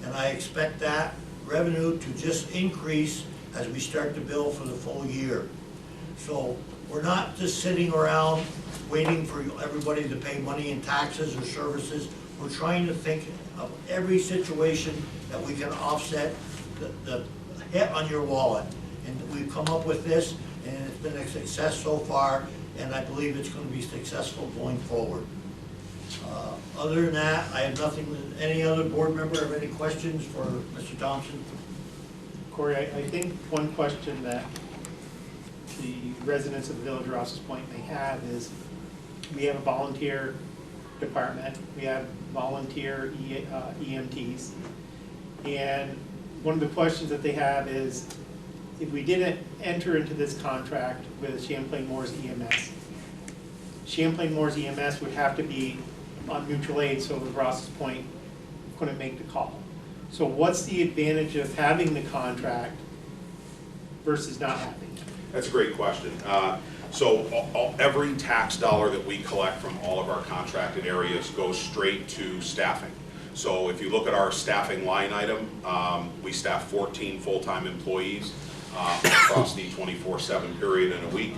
And I expect that revenue to just increase as we start to bill for the full year. So we're not just sitting around waiting for everybody to pay money in taxes or services. We're trying to think of every situation that we can offset the hit on your wallet. And we've come up with this, and it's been a success so far, and I believe it's going to be successful going forward. Other than that, I have nothing. Any other board member have any questions for Mr. Thompson? Corey, I think one question that the residents of the Village of Rouses Point may have is, we have a volunteer department, we have volunteer EMTs, and one of the questions that they have is, if we didn't enter into this contract with Champlain Moores EMS, Champlain Moores EMS would have to be on mutual aid, so the Rouses Point couldn't make the call. So what's the advantage of having the contract versus not having it? That's a great question. Every tax dollar that we collect from all of our contracted areas goes straight to staffing. So if you look at our staffing line item, we staff 14 full-time employees across the 24/7 period in a week.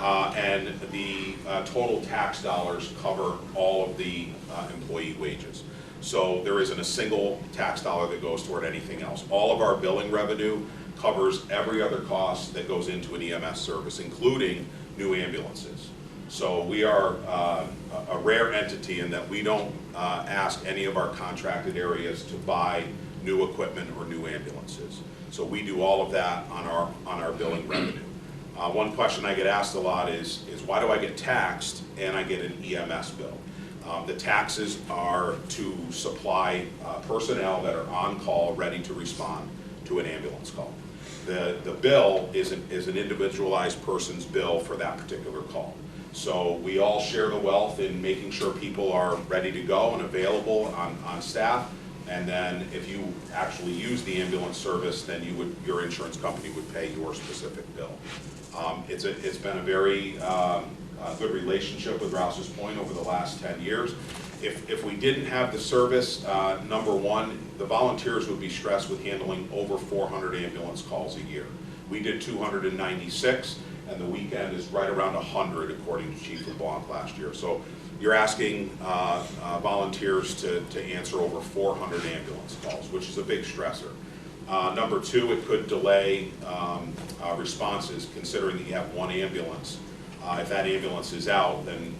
And the total tax dollars cover all of the employee wages. So there isn't a single tax dollar that goes toward anything else. All of our billing revenue covers every other cost that goes into an EMS service, including new ambulances. So we are a rare entity in that we don't ask any of our contracted areas to buy new equipment or new ambulances. So we do all of that on our billing revenue. One question I get asked a lot is why do I get taxed and I get an EMS bill? The taxes are to supply personnel that are on call, ready to respond to an ambulance call. The bill is an individualized person's bill for that particular call. So we all share the wealth in making sure people are ready to go and available on staff. And then if you actually use the ambulance service, then your insurance company would pay your specific bill. It's been a very good relationship with Rouses Point over the last 10 years. If we didn't have the service, number one, the volunteers would be stressed with handling over 400 ambulance calls a year. We did 296, and the weekend is right around 100 according to Chief LeBlanc last year. So you're asking volunteers to answer over 400 ambulance calls, which is a big stressor. Number two, it could delay responses, considering that you have one ambulance. If that ambulance is out, then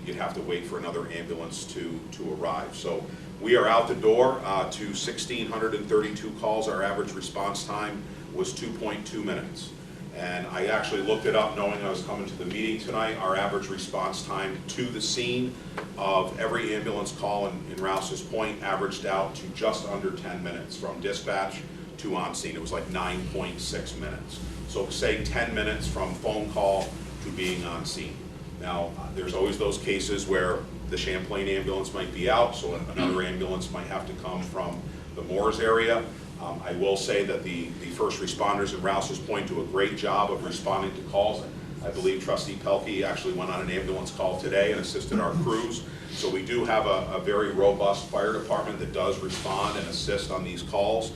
you'd have to wait for another ambulance to arrive. So we are out the door to 1,632 calls. Our average response time was 2.2 minutes. And I actually looked it up knowing I was coming to the meeting tonight. Our average response time to the scene of every ambulance call in Rouses Point averaged out to just under 10 minutes from dispatch to on scene. It was like 9.6 minutes. So say 10 minutes from phone call to being on scene. Now, there's always those cases where the Champlain ambulance might be out, so another ambulance might have to come from the Moores area. I will say that the first responders in Rouses Point do a great job of responding to calls. I believe trustee Pelkey actually went on an ambulance call today and assisted our crews. So we do have a very robust fire department that does respond and assist on these calls.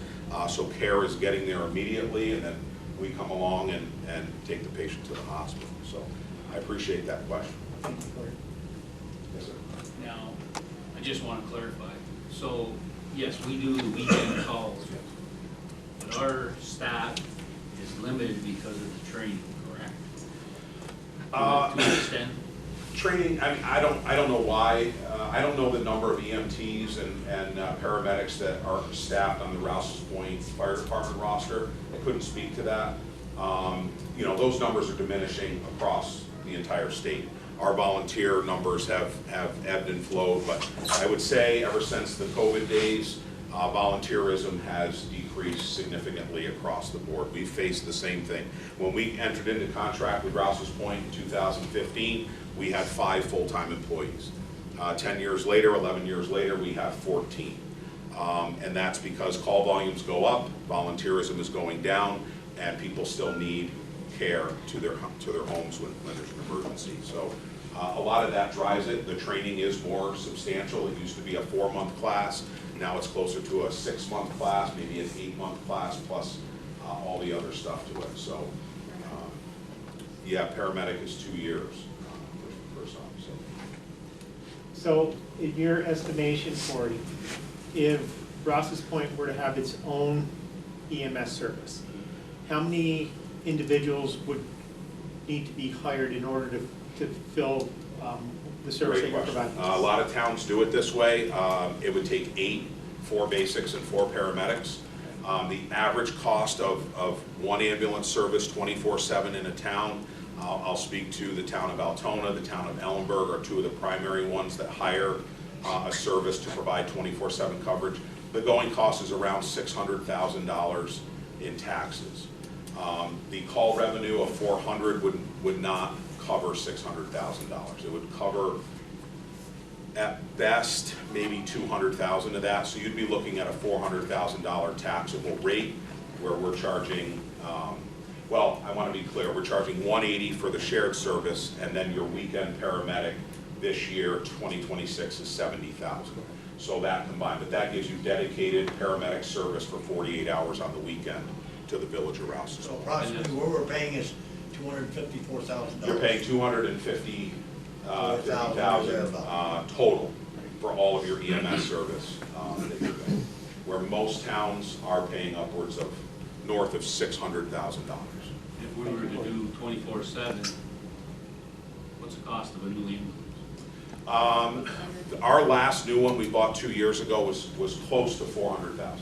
So care is getting there immediately, and then we come along and take the patient to the hospital. So I appreciate that question. Thank you, Corey. Yes, sir. Now, I just want to clarify. So, yes, we do the weekend calls, but our staff is limited because of the training, correct? To an extent? Training, I mean, I don't know why. I don't know the number of EMTs and paramedics that are staffed on the Rouses Point Fire Department roster. I couldn't speak to that. You know, those numbers are diminishing across the entire state. Our volunteer numbers have ebbed and flowed, but I would say ever since the COVID days, volunteerism has decreased significantly across the board. We faced the same thing. When we entered into contract with Rouses Point in 2015, we had 5 full-time employees. 10 years later, 11 years later, we have 14. And that's because call volumes go up, volunteerism is going down, and people still need care to their homes when there's an emergency. So a lot of that drives it. The training is more substantial. It used to be a 4-month class. Now it's closer to a 6-month class, maybe an 8-month class, plus all the other stuff to it. So yeah, paramedic is 2 years for some. So in your estimation, Corey, if Rouses Point were to have its own EMS service, how many individuals would need to be hired in order to fill the service that you're providing? A lot of towns do it this way. It would take 8, 4 basics and 4 paramedics. The average cost of one ambulance service 24/7 in a town, I'll speak to the town of Altona, the town of Ellenburg are 2 of the primary ones that hire a service to provide 24/7 coverage. The going cost is around $600,000 in taxes. The call revenue of $400 would not cover $600,000. It would cover at best maybe $200,000 of that. So you'd be looking at a $400,000 taxable rate where we're charging, well, I want to be clear, we're charging $180 for the shared service, and then your weekend paramedic this year, 2026, is $70,000. So that combined, but that gives you dedicated paramedic service for 48 hours on the weekend to the village of Rouses. So approximately what we're paying is $254,000. You're paying $250,000 total for all of your EMS service that you're paying, where most towns are paying upwards of north of $600,000. If we were to do 24/7, what's the cost of a new ambulance? Our last new one we bought 2 years ago was close to $400,000.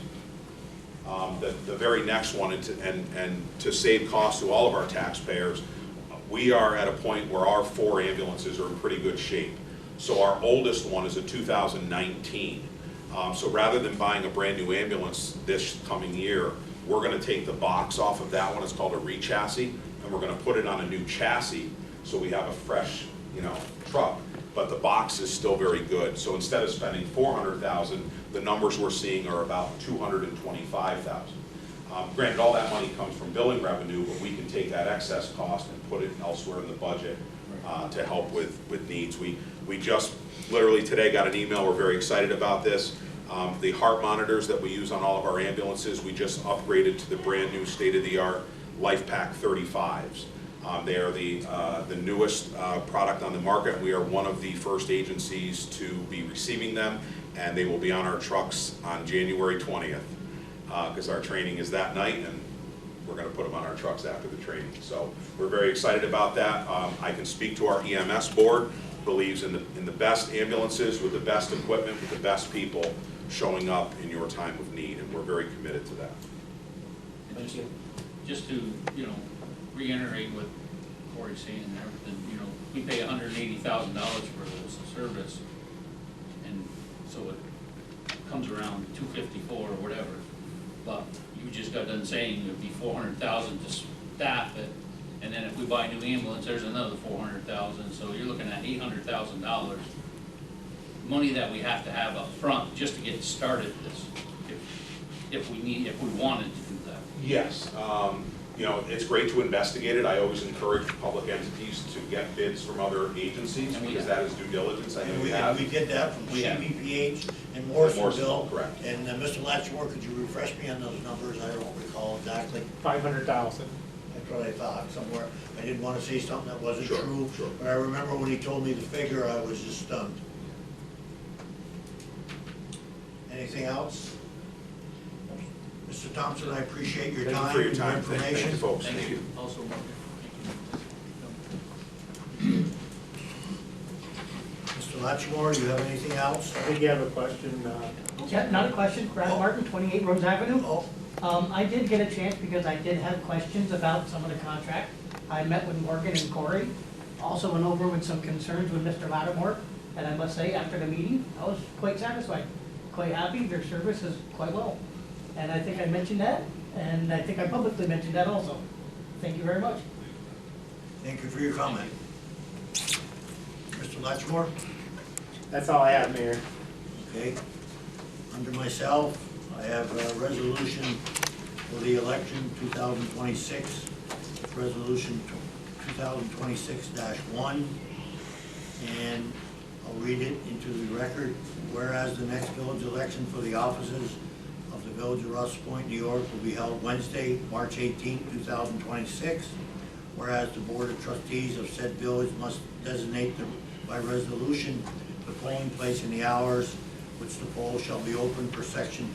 The very next one, and to save costs to all of our taxpayers, we are at a point where our 4 ambulances are in pretty good shape. So our oldest one is a 2019. So rather than buying a brand new ambulance this coming year, we're going to take the box off of that one. It's called a re-chassis, and we're going to put it on a new chassis so we have a fresh, truck. But the box is still very good. So instead of spending $400,000, the numbers we're seeing are about $225,000. Granted, all that money comes from billing revenue, but we can take that excess cost and put it elsewhere in the budget to help with needs. We just literally today got an email. We're very excited about this. The heart monitors that we use on all of our ambulances, we just upgraded to the brand new state-of-the-art LifePak 35s. They are the newest product on the market. We are one of the first agencies to be receiving them, and they will be on our trucks on January 20th because our training is that night, and we're going to put them on our trucks after the training. So we're very excited about that. I can speak to our EMS board, believes in the best ambulances with the best equipment, with the best people showing up in your time of need, and we're very committed to that. Just to, reiterate what Corey's saying and everything, we pay $180,000 for this service, and so it comes around $254 or whatever. But you just got done saying it'd be $400,000 to staff it, and then if we buy a new ambulance, there's another $400,000. So you're looking at $800,000 money that we have to have up front just to get started this, if we wanted to do that. Yes. You know, it's great to investigate it. I always encourage public entities to get bids from other agencies, And we because have. that is due diligence. I And think we we have. did that from We have. CBPH and Morrisonville, Morrisonville. correct. And Mr. Latchmore, could you refresh me on those numbers? I don't recall exactly. 500,000. That's what I thought somewhere. I didn't want to say something that wasn't Sure, true. sure. But I remember when he told me the figure, I was just stunned. Anything else? Mr. Thompson, I appreciate your Thank you time for your and your time. Thank information. you, folks. Thank you. Also, Mark. Mr. Latchmore, you have anything else? I think you have a question. Yeah, not a question, Brad Oh. Martin, 28 Rose Avenue. Oh, I did get a chance because I did have questions about some of the contract. I met with Morgan and Corey, also went over with some concerns with Mr. Lattimore, and I must say, after the meeting, I was quite satisfied, quite happy, their service is quite well. And I think I mentioned that, and I think I publicly mentioned that also. Thank you very much. thank you for your comment. Mr. Latchmore? That's all I have, Mayor. Okay. Under myself, I have a resolution for the election 2026, resolution 2026-1, and I'll read it into the record. Whereas the next village election for the offices of the Village of Rouses Point, New York will be held Wednesday, March 18, 2026. Whereas the Board of Trustees of said village must designate by resolution the polling place and the hours which the poll shall be open per section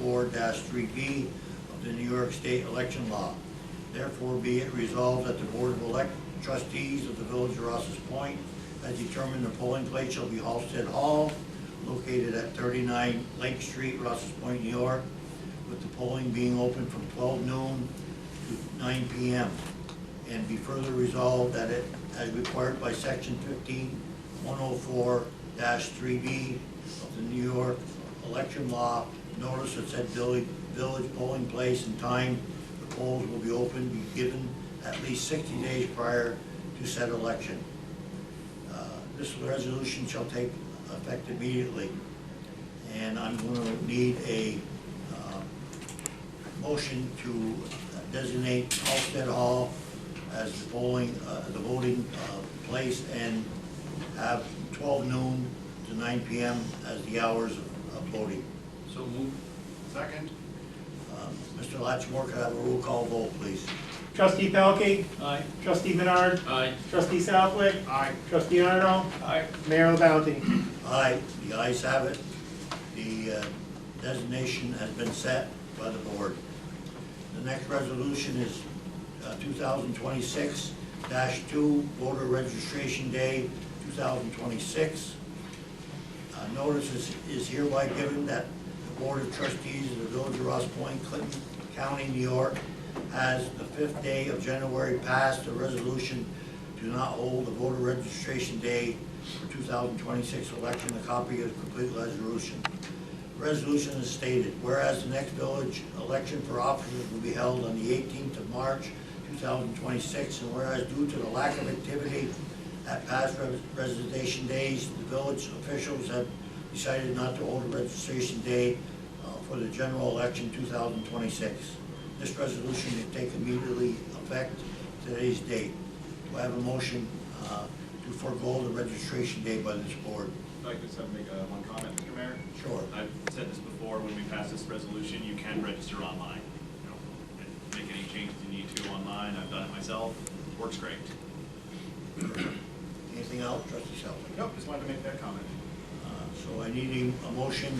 15-104-3B of the New York State election law. Therefore be it resolved that the Board of Trustees of the Village of Rouses Point has determined the polling place shall be Halsted Hall, located at 39 Lake Street, Rouses Point, New York, with the polling being open from 12 noon to 9 p.m. And be further resolved that it, as required by section 15-104-3B of the New York election law, notice of said village polling place and time the polls will be open be given at least 60 days prior to said election. This resolution shall take effect immediately, and I'm going to need a motion to designate Halsted Hall as the voting place and have 12 noon to 9 p.m. as the hours of voting. So move. Second. Mr. Latchmore, could I have a roll call vote, please? Trustee Pelkey, Aye. Trustee Menard, Aye. Trustee Southwick, Aye. Trustee Arno, Aye. Mayor LaBounty. Aye, the ayes have it. The designation has been set by the board. The next resolution is 2026-2, voter registration day 2026. Notice is hereby given that the Board of Trustees of the Village of Ross Point, Clinton County, New York, has the 5th day of January passed a resolution to not hold the voter registration day for 2026 election. A copy of the complete resolution. Resolution is stated, whereas the next village election for officers will be held on the 18th of March 2026, and whereas due to the lack of activity at past registration days, the village officials have decided not to hold a registration day for the general election 2026. This resolution will take immediately effect today's date. Do I have a motion to forego the registration day by this board? I'd like to just make one comment, Mr. Mayor. Sure. I've said this before, when we pass this resolution, you can register online. You know, and make any changes you need to online. I've done it myself. Works great. Anything else, Trustee Southwick? Nope, just wanted to make that comment. So I need a motion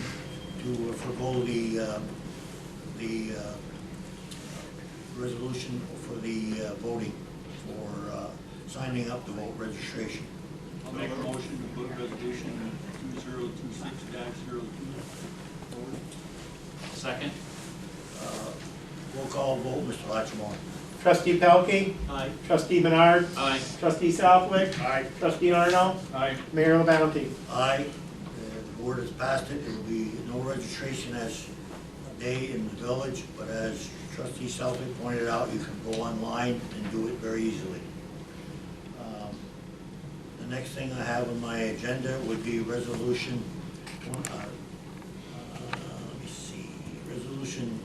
to forego the resolution for the voting, for signing up to vote registration. I'll make a motion to put resolution 2026-02 forward. Second? Roll call vote, Mr. Latchmore. Trustee Pelkey, Aye. Trustee Menard, Aye. Trustee Southwick, Aye. Trustee Arno, Aye. Mayor LaBounty. Aye. The board has passed it. There will be no registration as day in the village, but as Trustee Southwick pointed out, you can go online and do it very easily. The next thing I have on my agenda would be resolution, let me see, resolution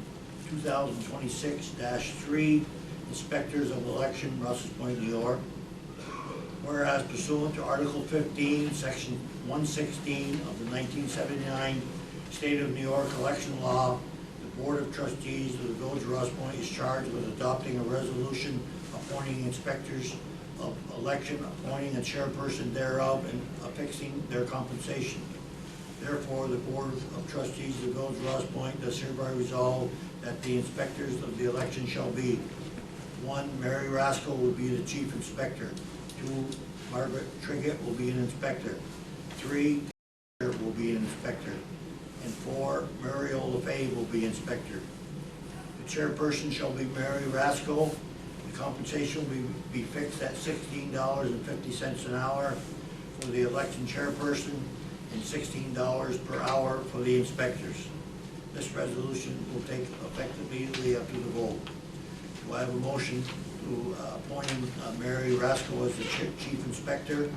2026-3, Inspectors of Election, Rouses Point, New York. Whereas pursuant to Article 15, Section 116 of the 1979 State of New York election law, the Board of Trustees of the Village of Rouses Point is charged with adopting a resolution appointing inspectors of election, appointing a chairperson thereof, and affixing their compensation. Therefore, the Board of Trustees of the Village of Rouses Point does hereby resolve that the inspectors of the election shall be: 1, Mary Rascal will be the chief inspector. 2, Margaret Triggett will be an inspector. 3, will be an inspector. And 4, Muriel LaFave will be inspector. The chairperson shall be Mary Rascal. The compensation will be fixed at $16.50 an hour for the election chairperson and $16 per hour for the inspectors. This resolution will take effect immediately after the vote. Do I have a motion to appointing Mary Rascal as the chief inspector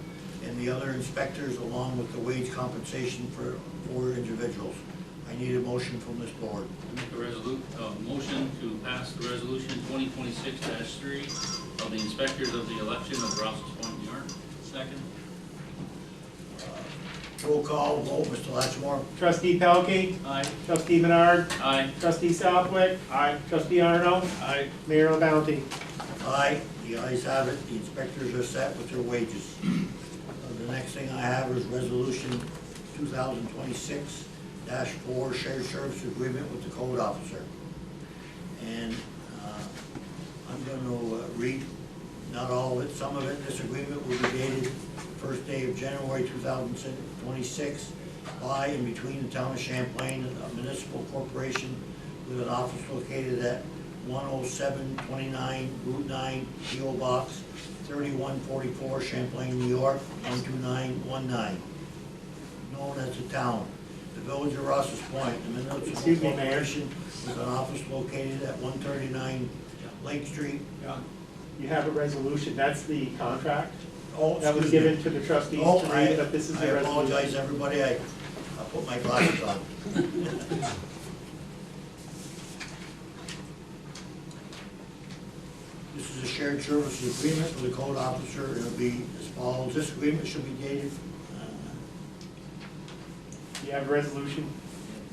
and the other inspectors along with the wage compensation for 4 individuals? I need a motion from this board. Make a motion to pass the resolution 2026-3 of the inspectors of the election of Rouses Point, New York. Second. Roll call vote, Mr. Latchmore. Trustee Pelkey. Aye. Trustee Menard. Aye. Trustee Southwick. Aye. Trustee Arno. Aye. Mayor LaBounty. Aye, the ayes have it. The inspectors are set with their wages. The next thing I have is resolution 2026-4, shared service agreement with the code officer. And I'm going to read, not all of it, some of it. This agreement will be dated first day of January 2026 by and between the town of Champlain and a municipal corporation with an office located at 10729 Route 9, P.O. Box 3144, Champlain, New York 12919, known as the town. The Village of Rouses Point, the municipal Excuse me, Mayor. corporation with an office located at 139 Lake Street. You have a resolution, that's the contract. Oh, That was excuse me. given to the trustees Oh, tonight, but this is I the resolution. apologize, everybody, I put my glasses on. This is a shared services agreement for the code officer. It'll be as follows. This agreement should be dated, You have a resolution,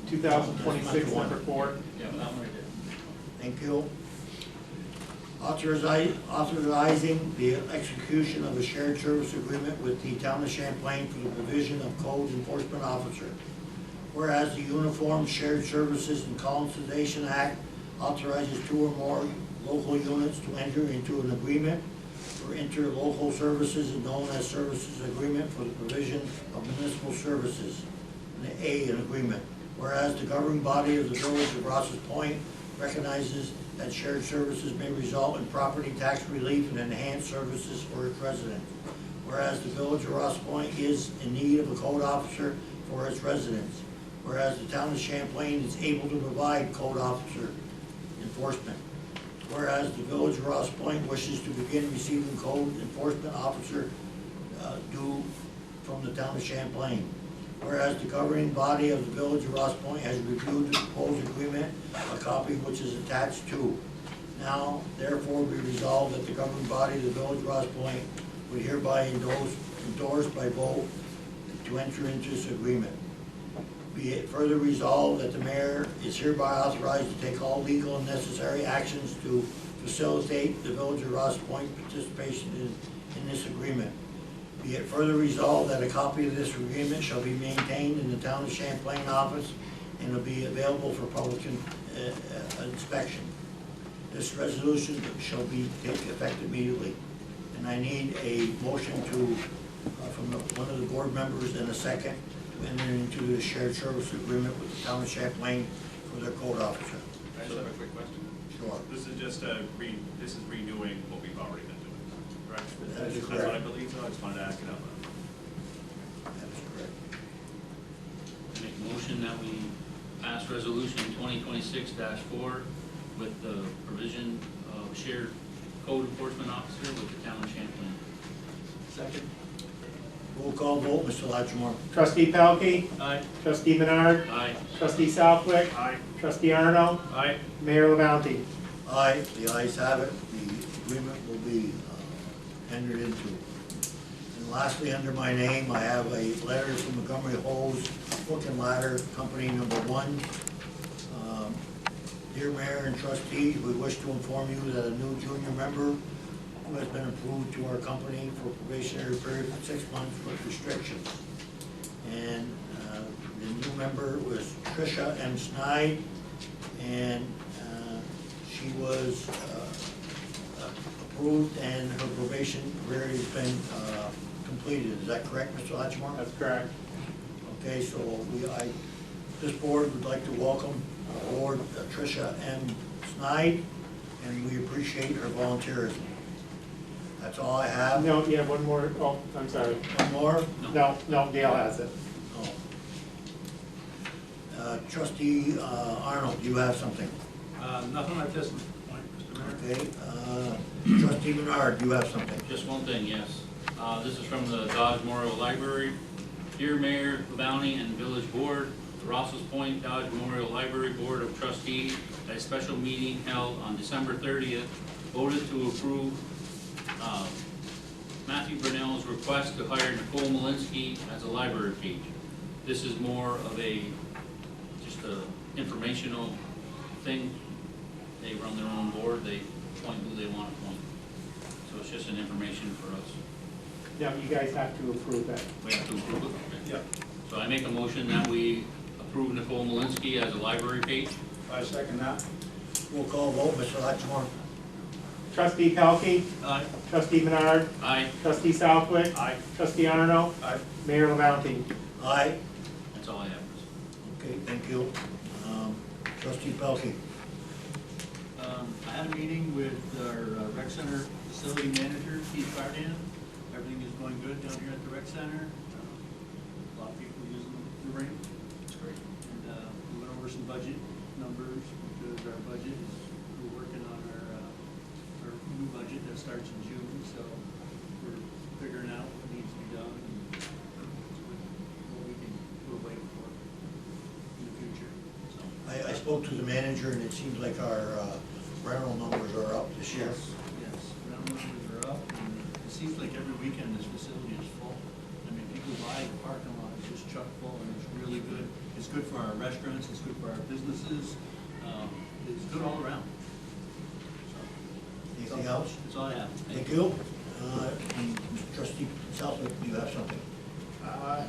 2026, number 4. Yeah, that one right there. thank you. Authorizing the execution of a shared service agreement with the town of Champlain for the provision of code enforcement officer. Whereas the Uniform Shared Services and Colonization Act authorizes 2 or more local units to enter into an agreement for interlocal services known as services agreement for the provision of municipal services. And A, an agreement. Whereas the governing body of the Village of Rouses Point recognizes that shared services may result in property tax relief and enhanced services for its residents. Whereas the Village of Rouses Point is in need of a code officer for its residents. Whereas the town of Champlain is able to provide code officer enforcement. Whereas the Village of Rouses Point wishes to begin receiving code enforcement officer due from the town of Champlain. Whereas the governing body of the Village of Rouses Point has reviewed the proposed agreement, a copy which is attached to. Now, therefore, be resolved that the governing body of the Village of Rouses Point would hereby endorse by vote to enter into this agreement. Be it further resolved that the mayor is hereby authorized to take all legal and necessary actions to facilitate the Village of Rouses Point participation in this agreement. Be it further resolved that a copy of this agreement shall be maintained in the town of Champlain office and will be available for public inspection. This resolution shall take effect immediately. And I need a motion to, from one of the board members and a second, to enter into the shared service agreement with the town of Champlain for their code officer. I just have a quick question. Sure. This is just this is renewing what we've already been doing, correct? That is That's what I correct. believe, so I just wanted to ask it out loud. That is correct. Make a motion that we pass resolution 2026-4 with the provision of shared code enforcement officer with the town of Champlain. Second. Roll call vote, Mr. Lattimore. Trustee Pelkey, Aye. trustee Menard, Aye. trustee Southwick, Aye. trustee Arno, Aye. Mayor LaBounty. Aye, the ayes have it. The agreement will be entered into. And lastly, under my name, I have a letter from Montgomery Hose Hook and Ladder Company Number 1. Dear Mayor and trustees, we wish to inform you that a new junior member who has been approved to our company for probationary period of 6 months with restrictions. And the new member was Tricia M. Snide, and she was approved and her probation period has been completed. Is that correct, Mr. Lattimore? That's correct. Okay, so this board would like to welcome aboard Tricia M. Snide, and we appreciate her volunteerism. That's all I have. No, yeah, one more. Oh, I'm sorry. One more? No, Gail has it. Oh. Trustee Arnold, do you have something? Nothing at this point, Mr. Mayor. Okay. Trustee Menard, do you have something? Just one thing, yes. This is from the Dodge Memorial Library. Dear Mayor, LaBounty, and Village Board, the Rouses Point Dodge Memorial Library Board of Trustees, at a special meeting held on December 30th, voted to approve Matthew Brunel's request to hire Nicole Malinsky as a library page. This is more of just a informational thing. They run their own board, they appoint who they want to appoint. So it's just an information for us. No, you guys have to approve that. We have to approve it? Okay. Yeah. So I make a motion that we approve Nicole Malinsky as a library page. I second that. Roll call vote, Mr. Lattimore. Trustee Pelkey, Aye. trustee Menard, Aye. trustee Southwick, Aye. trustee Arno, Aye. Mayor LaBounty. Aye. That's all I have. Okay, thank you. Trustee Pelkey. I had a meeting with our rec center facility manager, Keith Cardan. Everything is going good down here at the rec center. A lot of people using the ring. It's great. And we went over some budget numbers because our budget is, we're working on our new budget that starts in June. So we're figuring out what needs to be done and what we can put away for in the future. So. I spoke to the manager and it seems like our rental numbers are up this year. Yes, rental numbers are up, and it seems like every weekend this facility is full. I mean, people buy the parking lot, it's just chock full, and it's really good. It's good for our restaurants, it's good for our businesses, it's good all around. So, Anything else? that's all I have. Thank you. Trustee Southwick, do you have something?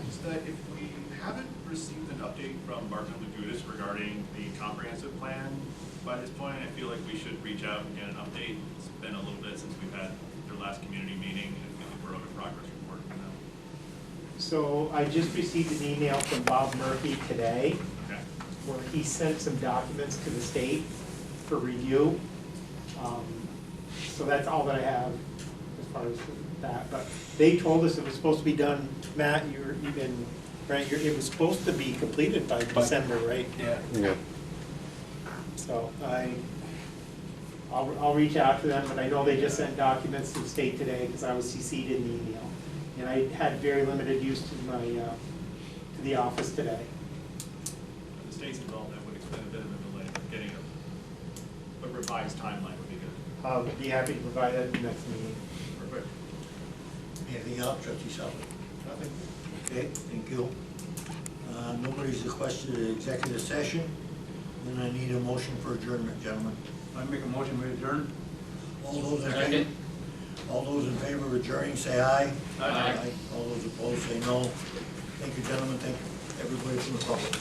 Just that if we haven't received an update from Martin Lagudas regarding the comprehensive plan by this point, I feel like we should reach out and get an update. It's been a little bit since we've had their last community meeting, and I feel like we're on a progress report from them. So I just received an email from Bob Murphy today Okay. where he sent some documents to the state for review. So that's all that I have as far as that. But they told us it was supposed to be done, Matt, you've been, right, it was supposed to be completed by December, right? Yeah. So I'll reach out to them, but I know they just sent documents to the state today because I was CC'd in the email. And I had very limited use to my, to the office today. If the state's involved, that would explain a bit of a delay, but getting a revised timeline would be good. I'll be happy to provide that at the next meeting. Perfect. Anything else, Trustee Southwick? Nothing. Okay, thank you. Nobody's requested an executive session. Then I need a motion for adjournment, gentlemen. I make a motion, we adjourn. All those in favor? Second. All those in favor of adjourning, say aye. Aye. All those opposed, say no. Thank you, gentlemen. Thank everybody from the public.